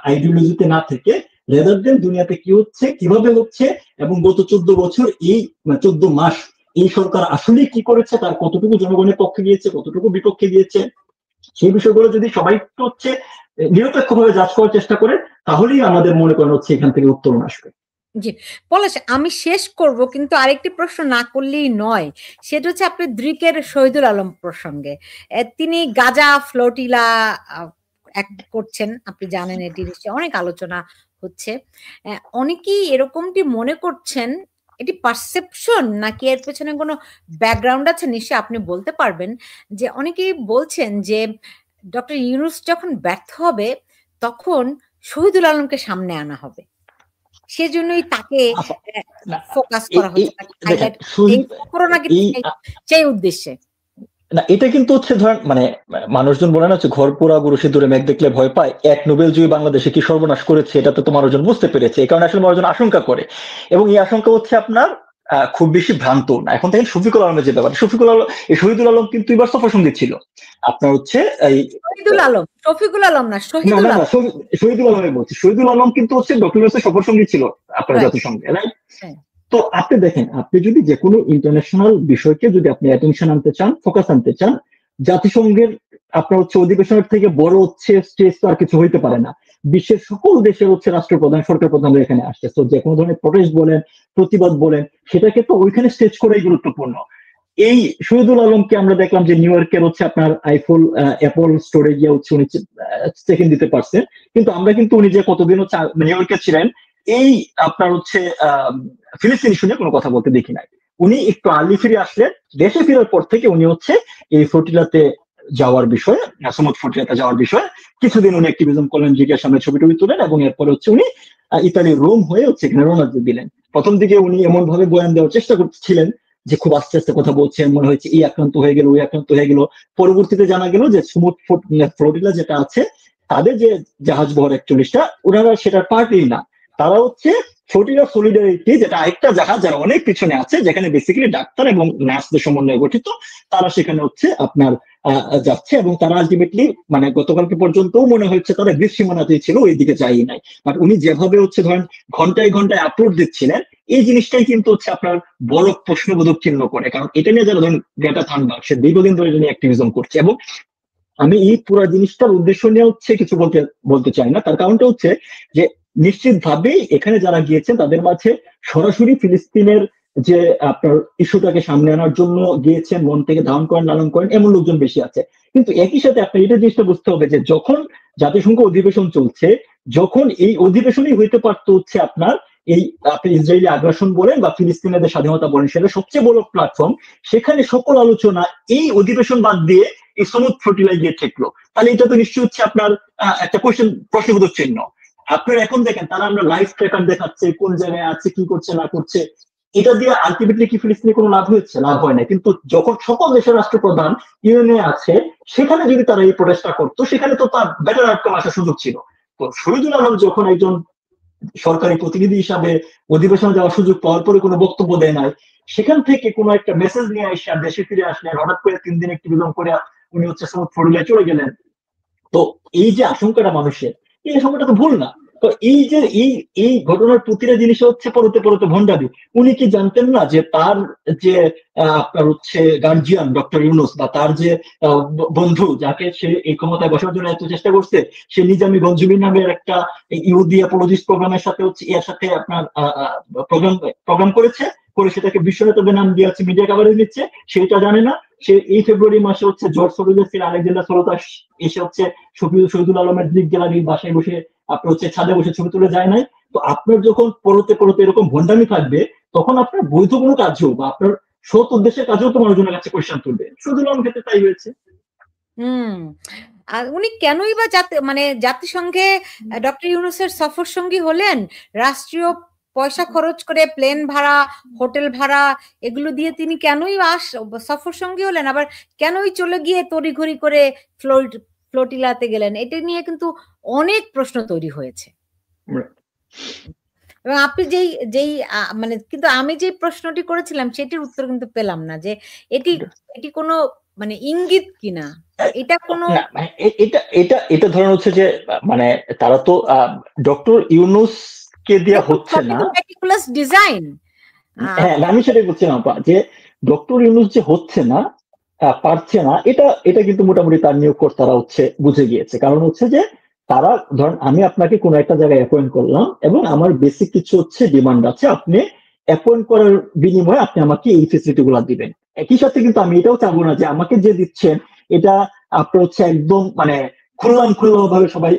আইডিওলজিতে না থেকে রেদার দেন দুনিয়াতে কি হচ্ছে, কিভাবে হচ্ছে, এবং গত 14 বছর এই 14 মাস এই সরকার আসলে কি করেছে, তার কতটুকু জনগণের পক্ষে গিয়েছে, কতটুকু বিপক্ষে গিয়েছে, সেই বিষয়গুলো যদি সবাই নিরপেক্ষভাবে যাচ করার চেষ্টা করে, তাহলেই আমাদের মনে করেন এখান থেকে উত্তরণ আসবে। জি পলাশ, আমি শেষ করব, কিন্তু আরেকটি প্রশ্ন না করলেই নয়। সেটা হচ্ছে আপনি দ্রিকের শহীদুল আলম প্রসঙ্গে। তিনি গাজা ফ্লোটিলা করছেন, আপনি জানেন, এটি নিশ্চয়ই অনেক আলোচনা হচ্ছে। অনেকেই এরকমটি মনে করছেন, এটি পারসেপশন নাকি এর পেছনে কোনো ব্যাকগ্রাউন্ড আছে নিশ্চয়ই আপনি বলতে পারবেন, যে অনেকেই বলছেন যে ডক্টর ইউনূস যখন ব্যর্থ হবে তখন শহীদুল আলমকে সামনে আনা হবে, সেজন্যই তাকে ফোকাস করা হচ্ছে, সেই উদ্দেশ্যে। না, এটা কিন্তু ধরেন মানে মানুষজন বলে না ঘর পোড়া গরু সিঁদুরে মেঘ দেখলে ভয় পায়, এক নোবেল জয়ী বাংলাদেশে কি সর্বনাশ করেছে এটা তো মানুষজন বুঝতে পেরেছে। এই কারণে আসলে মানুষজন আশঙ্কা করে, এবং এই আশঙ্কা আপনার খুব বেশি ভ্রান্ত না। এখন দেখেন শফিকুল আলমের যে ব্যাপার, শহীদুল আলম কিন্তু এবার সফরসঙ্গী ছিল আপনার শহীদুল আলম, শফিকুল আলম না, শহীদুল আলম। শহীদুল আলমের বলছি, শহীদুল আলম কিন্তু ডক্টর ইউনূসের সফরসঙ্গী ছিল আপনার জাতিসংঘে, রাইট? তো আপনি দেখেন, আপনি যদি যে কোনো ইন্টারন্যাশনাল বিষয়কে যদি আপনি অ্যাটেনশন আনতে চান, ফোকাস আনতে চান, জাতিসংঘের আপনার অধিবেশনের থেকে বড় স্টেজ তো আর কিছু হইতে পারে না। বিশ্বের সকল দেশের রাষ্ট্রপ্রধান, সরকার প্রধানরা এখানে আসছে। তো যে কোনো ধরনের প্রটেস্ট বলেন, প্রতিবাদ বলেন, সেটাকে তো ওইখানে স্টেজ করাই গুরুত্বপূর্ণ। এই শহীদুল আলমকে আমরা দেখলাম যে নিউ ইয়র্কের আপনার অ্যাপল স্টোরে গিয়ে উনি চেক ইন দিতে পারছেন, কিন্তু আমরা কিন্তু উনি যে কতদিন নিউ ইয়র্কে ছিলেন এই আপনার ফিলিস্তিন ইস্যু নিয়ে কোনো কথা বলতে দেখি নাই। উনি একটু আর্লি ফিরে আসলেন, দেশে ফেরার পর থেকে উনি এই ফ্লোটিলাতে যাওয়ার বিষয়ে, সমুদ্র ফ্লোটিলাতে যাওয়ার বিষয়ে কিছুদিন উনি অ্যাক্টিভিজম করলেন, জিজ্ঞাসা সামনে ছবি টবি তুলেন, এবং এরপরে উনি ইতালির রোম হয়ে এখানে রওনা দিলেন। প্রথম দিকে উনি এমন ভাবে বয়ান দেওয়ার চেষ্টা করছিলেন যে খুব আস্তে আস্তে কথা বলছেন, মনে হয়েছে এই আক্রান্ত হয়ে গেল, ওই আক্রান্ত হয়ে গেল। পরবর্তীতে জানা গেল যে সমুদ্র ফ্লোটিলা যেটা আছে, তাদের যে জাহাজ বহর 41টা, ওনারা সেটার পার্টই না, তারা ফ্লোটিলা সলিডারিটি, যেটা আরেকটা জাহাজ যারা অনেক পিছনে আছে, যেখানে বেসিক্যালি ডাক্তার এবং নার্সদের সমন্বয়ে গঠিত, তারা সেখানে আপনার যাচ্ছে, এবং তারা আলটিমেটলি মানে গতকালকে পর্যন্ত মনে হচ্ছে তারা গ্রিস সীমানাতেই ছিল, ওই দিকে যাই নাই। বাট উনি যেভাবে ধরেন ঘন্টায় ঘন্টায় আপলোড দিচ্ছিলেন, এই জিনিসটাই কিন্তু আপনার বড় প্রশ্নবোধক চিহ্ন করে। কারণ এটা নিয়ে যারা ধরেন গ্রেটা থানবার্গ, সে দীর্ঘদিন ধরে নিয়ে অ্যাক্টিভিজম করছে, এবং আমি এই পুরো জিনিসটার উদ্দেশ্য নিয়ে কিছু বলতে চাই না। তার কারণটা যে নিশ্চিত ভাবেই এখানে যারা গিয়েছেন তাদের মাঝে সরাসরি ফিলিস্তিনের যে আপনার ইস্যুটাকে সামনে আনার জন্য গিয়েছেন, মন থেকে ধারণ করেন, লালন করেন, এমন লোকজন বেশি আছে। কিন্তু একই সাথে আপনার এটা জিনিসটা বুঝতে হবে যে যখন জাতিসংঘ অধিবেশন চলছে, যখন এই অধিবেশনই হইতে পারতো আপনার আপনি ইসরায়েলি আগ্রাসন বলেন বা ফিলিস্তিনের স্বাধীনতা বলেন, সেটা সবচেয়ে বড় প্ল্যাটফর্ম, সেখানে সকল আলোচনা এই অধিবেশন বাদ দিয়ে এই সমুদ্র ফ্লোটিলায় গিয়ে ঠেকলো, তাহলে এটা তো নিশ্চয়ই আপনার একটা প্রশ্নবোধক চিহ্ন। আপনার এখন দেখেন তারা আমরা লাইভ ট্র্যাকার দেখাচ্ছে, কোন জায়গায় আছে, কি করছে না করছে, এটা দিয়ে আলটিমেটলি কি ফিলিস্তিনে কোনো লাভ হয়েছে? লাভ হয় না। কিন্তু যখন সকল দেশের রাষ্ট্রপ্রধান ইউএনএ আছে, সেখানে যদি তারা এই প্রটেস্টটা করতো, সেখানে তো তার বেটার আউটকাম আসার সুযোগ ছিল। তো শহীদুল আলম যখন একজন সরকারি প্রতিনিধি হিসাবে অধিবেশনে যাওয়ার সুযোগ পাওয়ার পরে কোনো বক্তব্য দেয় নাই, সেখান থেকে কোনো একটা মেসেজ নিয়ে এসে দেশে ফিরে আসলেন, হঠাৎ করে 3 দিন একটি বিলম্ব করে উনি হচ্ছে সাউথ ফ্লোরিডায় চলে গেলেন। তো এই যে আশঙ্কাটা মানুষের, এই আশঙ্কাটা তো ভুল না। তো এই যে এই ঘটনার প্রতিটা জিনিস হচ্ছে পরতে পরতে ভণ্ডামি। উনি কি জানতেন না যে তার যে আপনার হচ্ছে গার্জিয়ান ডক্টর ইউনূস, বা তার যে বন্ধু যাকে সে এই ক্ষমতায় বসার জন্য এত চেষ্টা করছে, সে নিজামী গঞ্জুমি নামের একটা ইহুদি অ্যাপোলজিস্ট প্রোগ্রামের সাথে হচ্ছে এর সাথে আপনার প্রোগ্রাম করেছে, করে সেটাকে বিশ্ব নেতাদের নাম দিয়ে হচ্ছে মিডিয়া কাভারেজ নিচ্ছে, সেটা জানে না। সে এই ফেব্রুয়ারি মাসে হচ্ছে জর্জ সরোজের ছিল আলেকজান্ডার সরোজ এসে হচ্ছে শহীদুল আলমের দিক গ্যালারির বাসায় বসে আপনার হচ্ছে ছাদে বসে ছবি তুলে যায় নাই। তো আপনার যখন পরতে পরতে এরকম ভণ্ডামি থাকবে, তখন আপনার বৈধ কোনো কাজও বা আপনার সৎ উদ্দেশ্যের কাজেও তো মানুষজনের কাছে কোয়েশ্চেন তুলবে। শহীদুল আলম ক্ষেত্রে তাই হয়েছে। আর উনি কেনই বা মানে জাতিসংঘে ডক্টর ইউনূসের সফর সঙ্গী হলেন? রাষ্ট্রীয় পয়সা খরচ করে প্লেন ভাড়া, হোটেল ভাড়া এগুলো দিয়ে তিনি কেনই সফর সঙ্গী হলেন? আবার কেনই চলে গিয়ে তড়িঘড়ি করে ফ্লোটিলাতে গেলেন? এটা নিয়ে কিন্তু অনেক প্রশ্ন তৈরি হয়েছে। এবং আপনি যেই মানে কিন্তু আমি যে প্রশ্নটি করেছিলাম সেটির উত্তর কিন্তু পেলাম না, যে এটি কোনো মানে ইঙ্গিত কিনা, এটা কোনো এটা ধরেন হচ্ছে যে মানে তারা তো ডক্টর ইউনূস কে দেওয়া হচ্ছে না ডিজাইন। হ্যাঁ, আমি সেটাই বলছিলাম যে ডক্টর ইউনূস যে হচ্ছে না, পারছে না, এটা কিন্তু মোটামুটি তার নিয়োগকর্তারা হচ্ছে বুঝে গিয়েছে। কারণ হচ্ছে যে তারা ধরেন আমি আপনাকে কোনো একটা জায়গায় অ্যাপয়েন্ট করলাম এবং আমার বেসিক কিছু হচ্ছে ডিমান্ড আছে, আপনি অ্যাপয়েন্ট করার বিনিময়ে আপনি আমাকে এই ফেসিলিটি গুলা দিবেন। একই সাথে কিন্তু আমি এটাও চাবো না যে আমাকে যে দিচ্ছেন এটা আপনার হচ্ছে একদম মানে খুল্লাম ভাবে সবাই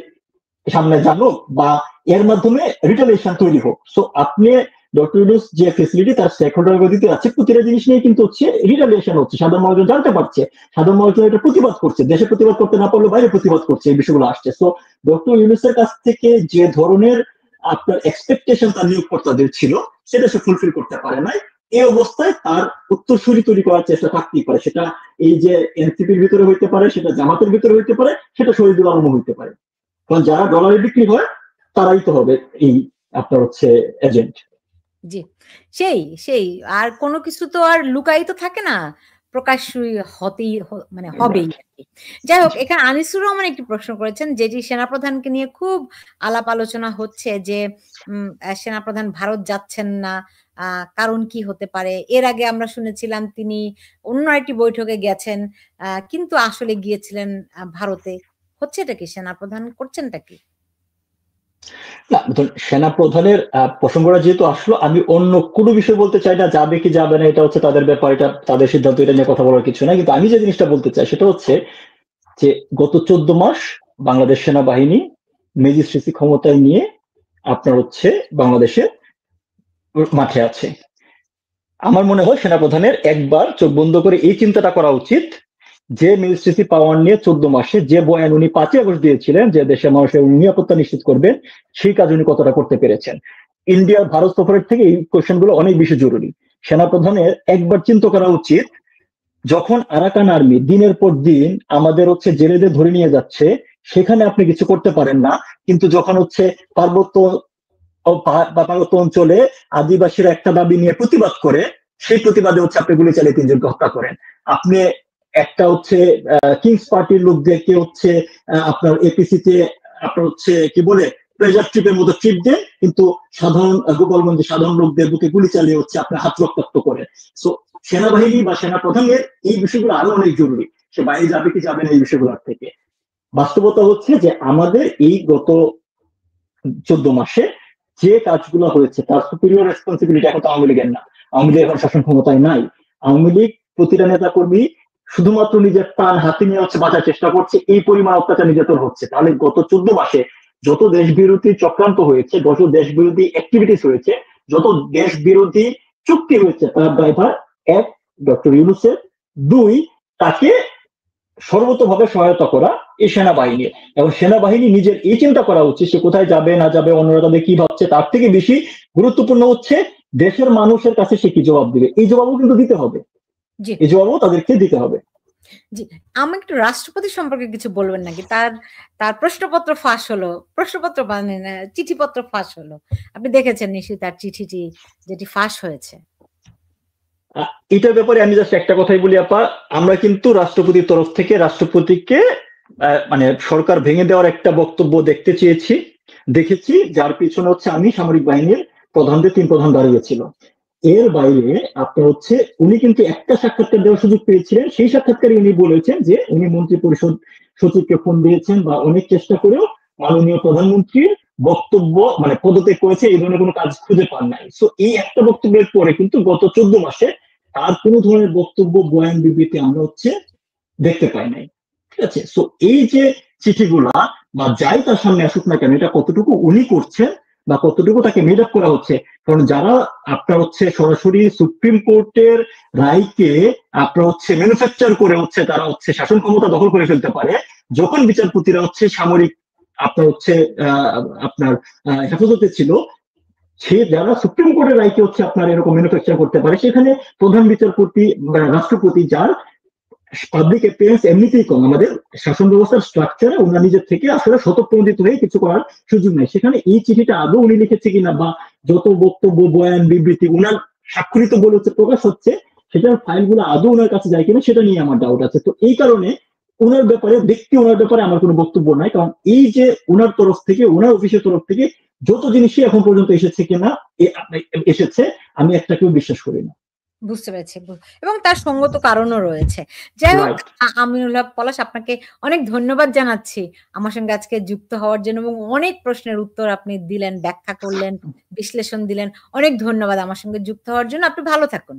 সামনে জানুক বা এর মাধ্যমে রিটেলিয়েশন তৈরি হোক। সো আপনি ডক্টর ইউনূস যে ফেসিলিটি তার স্টেক হোল্ডার দিতে আছে, প্রতিটা জিনিস নিয়ে কিন্তু হচ্ছে রিটেলিয়েশন হচ্ছে, সাধারণ মানুষজন জানতে পারছে, সাধারণ মানুষজন এটা প্রতিবাদ করছে, দেশে প্রতিবাদ করতে না পারলে বাইরে প্রতিবাদ করছে, এই বিষয়গুলো আসছে। সো ডক্টর ইউনূসের কাছ থেকে যে ধরনের আপনার এক্সপেকটেশন তার নিয়োগকর্তাদের ছিল সেটা সে ফুলফিল করতে পারে নাই। এই অবস্থায় তার উত্তরসূরি তৈরি করার চেষ্টা থাকতেই পারে, সেটা এই যে এনসিপির ভিতরে হইতে পারে, সেটা জামাতের ভিতরে হইতে পারে, সেটা শহীদুল আলম হইতে পারে। কারণ যারা ডলারে বিক্রি হয় তারাই তো হবে এই আপনার হচ্ছে এজেন্ট। জি, সেই আর কোনো কিছু তো আর লুকায়িত থাকে না, প্রকাশ্যই মানে হবেই। যাই হোক, এখানে আনিসুর রহমান একটি প্রশ্ন করেছেন, যেটি সেনাপ্রধানকে নিয়ে খুব আলাপ আলোচনা হচ্ছে, যে সেনাপ্রধান ভারত যাচ্ছেন না, কারণ কি হতে পারে? এর আগে আমরা শুনেছিলাম তিনি অন্য একটি বৈঠকে গেছেন, কিন্তু আসলে গিয়েছিলেন ভারতে। হচ্ছে এটা কি? সেনাপ্রধান করছেনটা কি? না, সেনাপ্রধানের প্রসঙ্গটা যেহেতু আসলো, আমি অন্য কোনো বিষয় বলতে চাই না, যাবে কি যাবে না এটা হচ্ছে তাদের ব্যাপার, এটা তাদের সিদ্ধান্ত, এটা নিয়ে কথা বলার কিছু না। কিন্তু আমি যে জিনিসটা বলতে চাই সেটা হচ্ছে যে গত 14 মাস বাংলাদেশ সেনাবাহিনী ম্যাজিস্ট্রেসি ক্ষমতায় নিয়ে আপনার হচ্ছে বাংলাদেশে মাঠে আছে। আমার মনে হয় সেনাপ্রধানের একবার চোখ বন্ধ করে এই চিন্তাটা করা উচিত যে ম্যাজিস্ট্রেসি পাওয়ার নিয়ে 14 মাসে যে বয়ান উনি 5 আগস্ট দিয়েছিলেন যে দেশের মানুষের নিরাপত্তা নিশ্চিত করবেন, সেই কাজ উনি কতটা করতে পেরেছেন। ইন্ডিয়ার ভারত সফরের থেকে এই কোয়েশ্চেন গুলো অনেক বেশি জরুরি। সেনাপ্রধানের একবার চিন্তা করা উচিত, যখন আরাকান আর্মি দিনের পর দিন আমাদের হচ্ছে জেলেদের ধরে নিয়ে যাচ্ছে, সেখানে আপনি কিছু করতে পারেন না, কিন্তু যখন হচ্ছে পার্বত্য অঞ্চলে আদিবাসীরা একটা দাবি নিয়ে প্রতিবাদ করে, সেই প্রতিবাদে হচ্ছে আপনি গুলি চালিয়ে 3 জনকে হত্যা করেন। আপনি একটা হচ্ছে কিংস পার্টির লোকদেরকে হচ্ছে আপনার এপিসিতে আপনার হচ্ছে কি বলে প্রেজার ট্রিপের মতো ট্রিপ দেন, কিন্তু সাধারণ গোপালগঞ্জে সাধারণ লোকদের বুকে গুলি চালিয়ে হচ্ছে আপনি হাত রক্তাক্ত করেন। সো সেনাবাহিনী বা সেনাপ্রধানের এই বিষয়গুলো আরো অনেক জরুরি। সে বাইরে যাবে কি যাবে না এই বিষয়গুলোর থেকে। বাস্তবতা হচ্ছে যে আমাদের এই গত 14 মাসে যে কাজগুলো হয়েছে তার সুপিরিয়র রেসপন্সিবিলিটি এখন তো আওয়ামী লীগের না। আওয়ামী লীগ এখন শাসন ক্ষমতায় নাই। আওয়ামী লীগ প্রতিটা নেতা কর্মী শুধুমাত্র নিজের প্রাণ হাতে নিয়ে হচ্ছে বাঁচার চেষ্টা করছে, এই পরিমাণ অত্যাচার নির্যাতন হচ্ছে। তাহলে গত 14 মাসে যত দেশ বিরোধী চক্রান্ত হয়েছে, যত দেশ বিরোধী অ্যাক্টিভিটিস হয়েছে, যত দেশ বিরোধী চুক্তি হয়েছে, তার দায়ভার 1 ডক্টর ইউনূসের, 2 তাকে সর্বতভাবে সহায়তা করা এই সেনাবাহিনী। এবং সেনাবাহিনী নিজের এই চিন্তা করা উচিত সে কোথায় যাবে না যাবে, অন্যরা তাদের কি ভাবছে, তার থেকে বেশি গুরুত্বপূর্ণ হচ্ছে দেশের মানুষের কাছে সে কি জবাব দিবে। এই জবাবও কিন্তু দিতে হবে, এই জবাবও তাদেরকে দিতে হবে। জি, আমি একটু রাষ্ট্রপতি সম্পর্কে কিছু বলবেন নাকি? তার তার প্রশ্নপত্র ফাঁস হলো। প্রশ্নপত্র মানে না, চিঠিপত্র ফাঁস হলো। আপনি দেখেছেন নিশ্চয়ই তার চিঠিটি যেটি ফাঁস হয়েছে। এটার ব্যাপারে আমি জাস্ট একটা কথাই বলি আপা, আমরা কিন্তু রাষ্ট্রপতির তরফ থেকে রাষ্ট্রপতিকে মানে সরকার ভেঙে দেওয়ার একটা বক্তব্য দেখতে চেয়েছি, দেখেছি, যার পিছনে হচ্ছে আমি সামরিক বাহিনীর প্রধানদের 3 প্রধান দাঁড়িয়েছিল। এর বাইরে আপনার হচ্ছে উনি কিন্তু একটা সাক্ষাৎকার দেওয়ার সুযোগ পেয়েছিলেন, সেই সাক্ষাৎকারে উনি বলেছেন যে উনি মন্ত্রী পরিষদ সচিবকে ফোন দিয়েছেন বা অনেক চেষ্টা করেও মাননীয় প্রধানমন্ত্রীর বক্তব্য মানে পদত্যাগ করেছে, এই ধরনের কোনো কাজ খুঁজে পান নাই। সো এই একটা বক্তব্যের পরে কিন্তু গত 14 মাসে তার কোনো ধরনের বক্তব্য বয়ান বিবৃতি আমরা হচ্ছে দেখতে পাই নাই। ঠিক আছে, সো এই যে চিঠিগুলা বা যাই তার সামনে আসুক না কেন, এটা কতটুকু উনি করছেন বা কতটুকু তাকে মেড আপ করা হচ্ছে। কারণ যারা আপনার হচ্ছে সরাসরি সুপ্রিম কোর্টের রায়কে আপনার হচ্ছে ম্যানুফ্যাকচার করে হচ্ছে তারা হচ্ছে শাসন ক্ষমতা দখল করে ফেলতে পারে, যখন বিচারপতিরা হচ্ছে সামরিক আপনার হচ্ছে আপনার হেফাজতে ছিল, সে যারা সুপ্রিম কোর্টের রায়কে হচ্ছে আপনার এরকম ম্যানুফ্যাকচার করতে পারে, সেখানে প্রধান বিচারপতি রাষ্ট্রপতি যার পাবলিক অ্যাপিয়ারেন্স এমনিতেই কম, আমাদের শাসন ব্যবস্থার স্ট্রাকচারে ওনার নিজের থেকে আসলে স্বতঃপ্রণোদিত হয়ে কিছু করার সুযোগ নেই। সেখানে এই চিঠিটা আদৌ উনি লিখেছে কিনা বা যত বক্তব্য বয়ান বিবৃতি উনার স্বাক্ষরিত বলে হচ্ছে প্রকাশ হচ্ছে, সেটার ফাইলগুলো আদৌ ওনার কাছে যায় কিনা সেটা নিয়ে আমার ডাউট আছে। তো এই কারণে ওনার ব্যাপারে ব্যক্তি ওনার ব্যাপারে আমার কোনো বক্তব্য নাই, কারণ এই যে ওনার তরফ থেকে ওনার অফিসের তরফ থেকে যত জিনিসই এখন পর্যন্ত এসেছে কিনা এসেছে, আমি একটাকেও বিশ্বাস করি না। বুঝতে পেরেছি এবং তার সঙ্গত কারণও রয়েছে। যাই হোক, আমিনুল হক পলাশ, আপনাকে অনেক ধন্যবাদ জানাচ্ছি আমার সঙ্গে আজকে যুক্ত হওয়ার জন্য এবং অনেক প্রশ্নের উত্তর আপনি দিলেন, ব্যাখ্যা করলেন, বিশ্লেষণ দিলেন। অনেক ধন্যবাদ আমার সঙ্গে যুক্ত হওয়ার জন্য। আপনি ভালো থাকুন।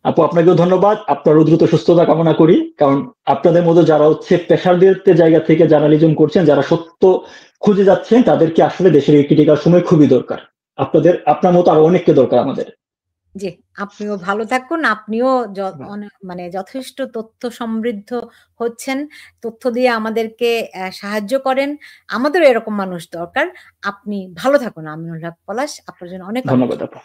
আপু আপনাকেও ধন্যবাদ, আপনার দ্রুত সুস্থতা কামনা করি। কারণ আপনাদের মধ্যে যারা হচ্ছে পেশারদের জায়গা থেকে জার্নালিজম করছেন, যারা সত্য খুঁজে যাচ্ছেন, তাদেরকে আসলে দেশের এই ক্রিটিক্যাল সময় খুবই দরকার। আপনার মতো আরো অনেককে দরকার আমাদের। জি, আপনিও ভালো থাকুন। আপনিও মানে যথেষ্ট তথ্য সমৃদ্ধ হচ্ছেন। তথ্য দিয়ে আমাদেরকে সাহায্য করেন। আমাদেরও এরকম মানুষ দরকার। আপনি ভালো থাকুন আমিনুল হক পলাশ। আপনার জন্য অনেক ধন্যবাদ আপু।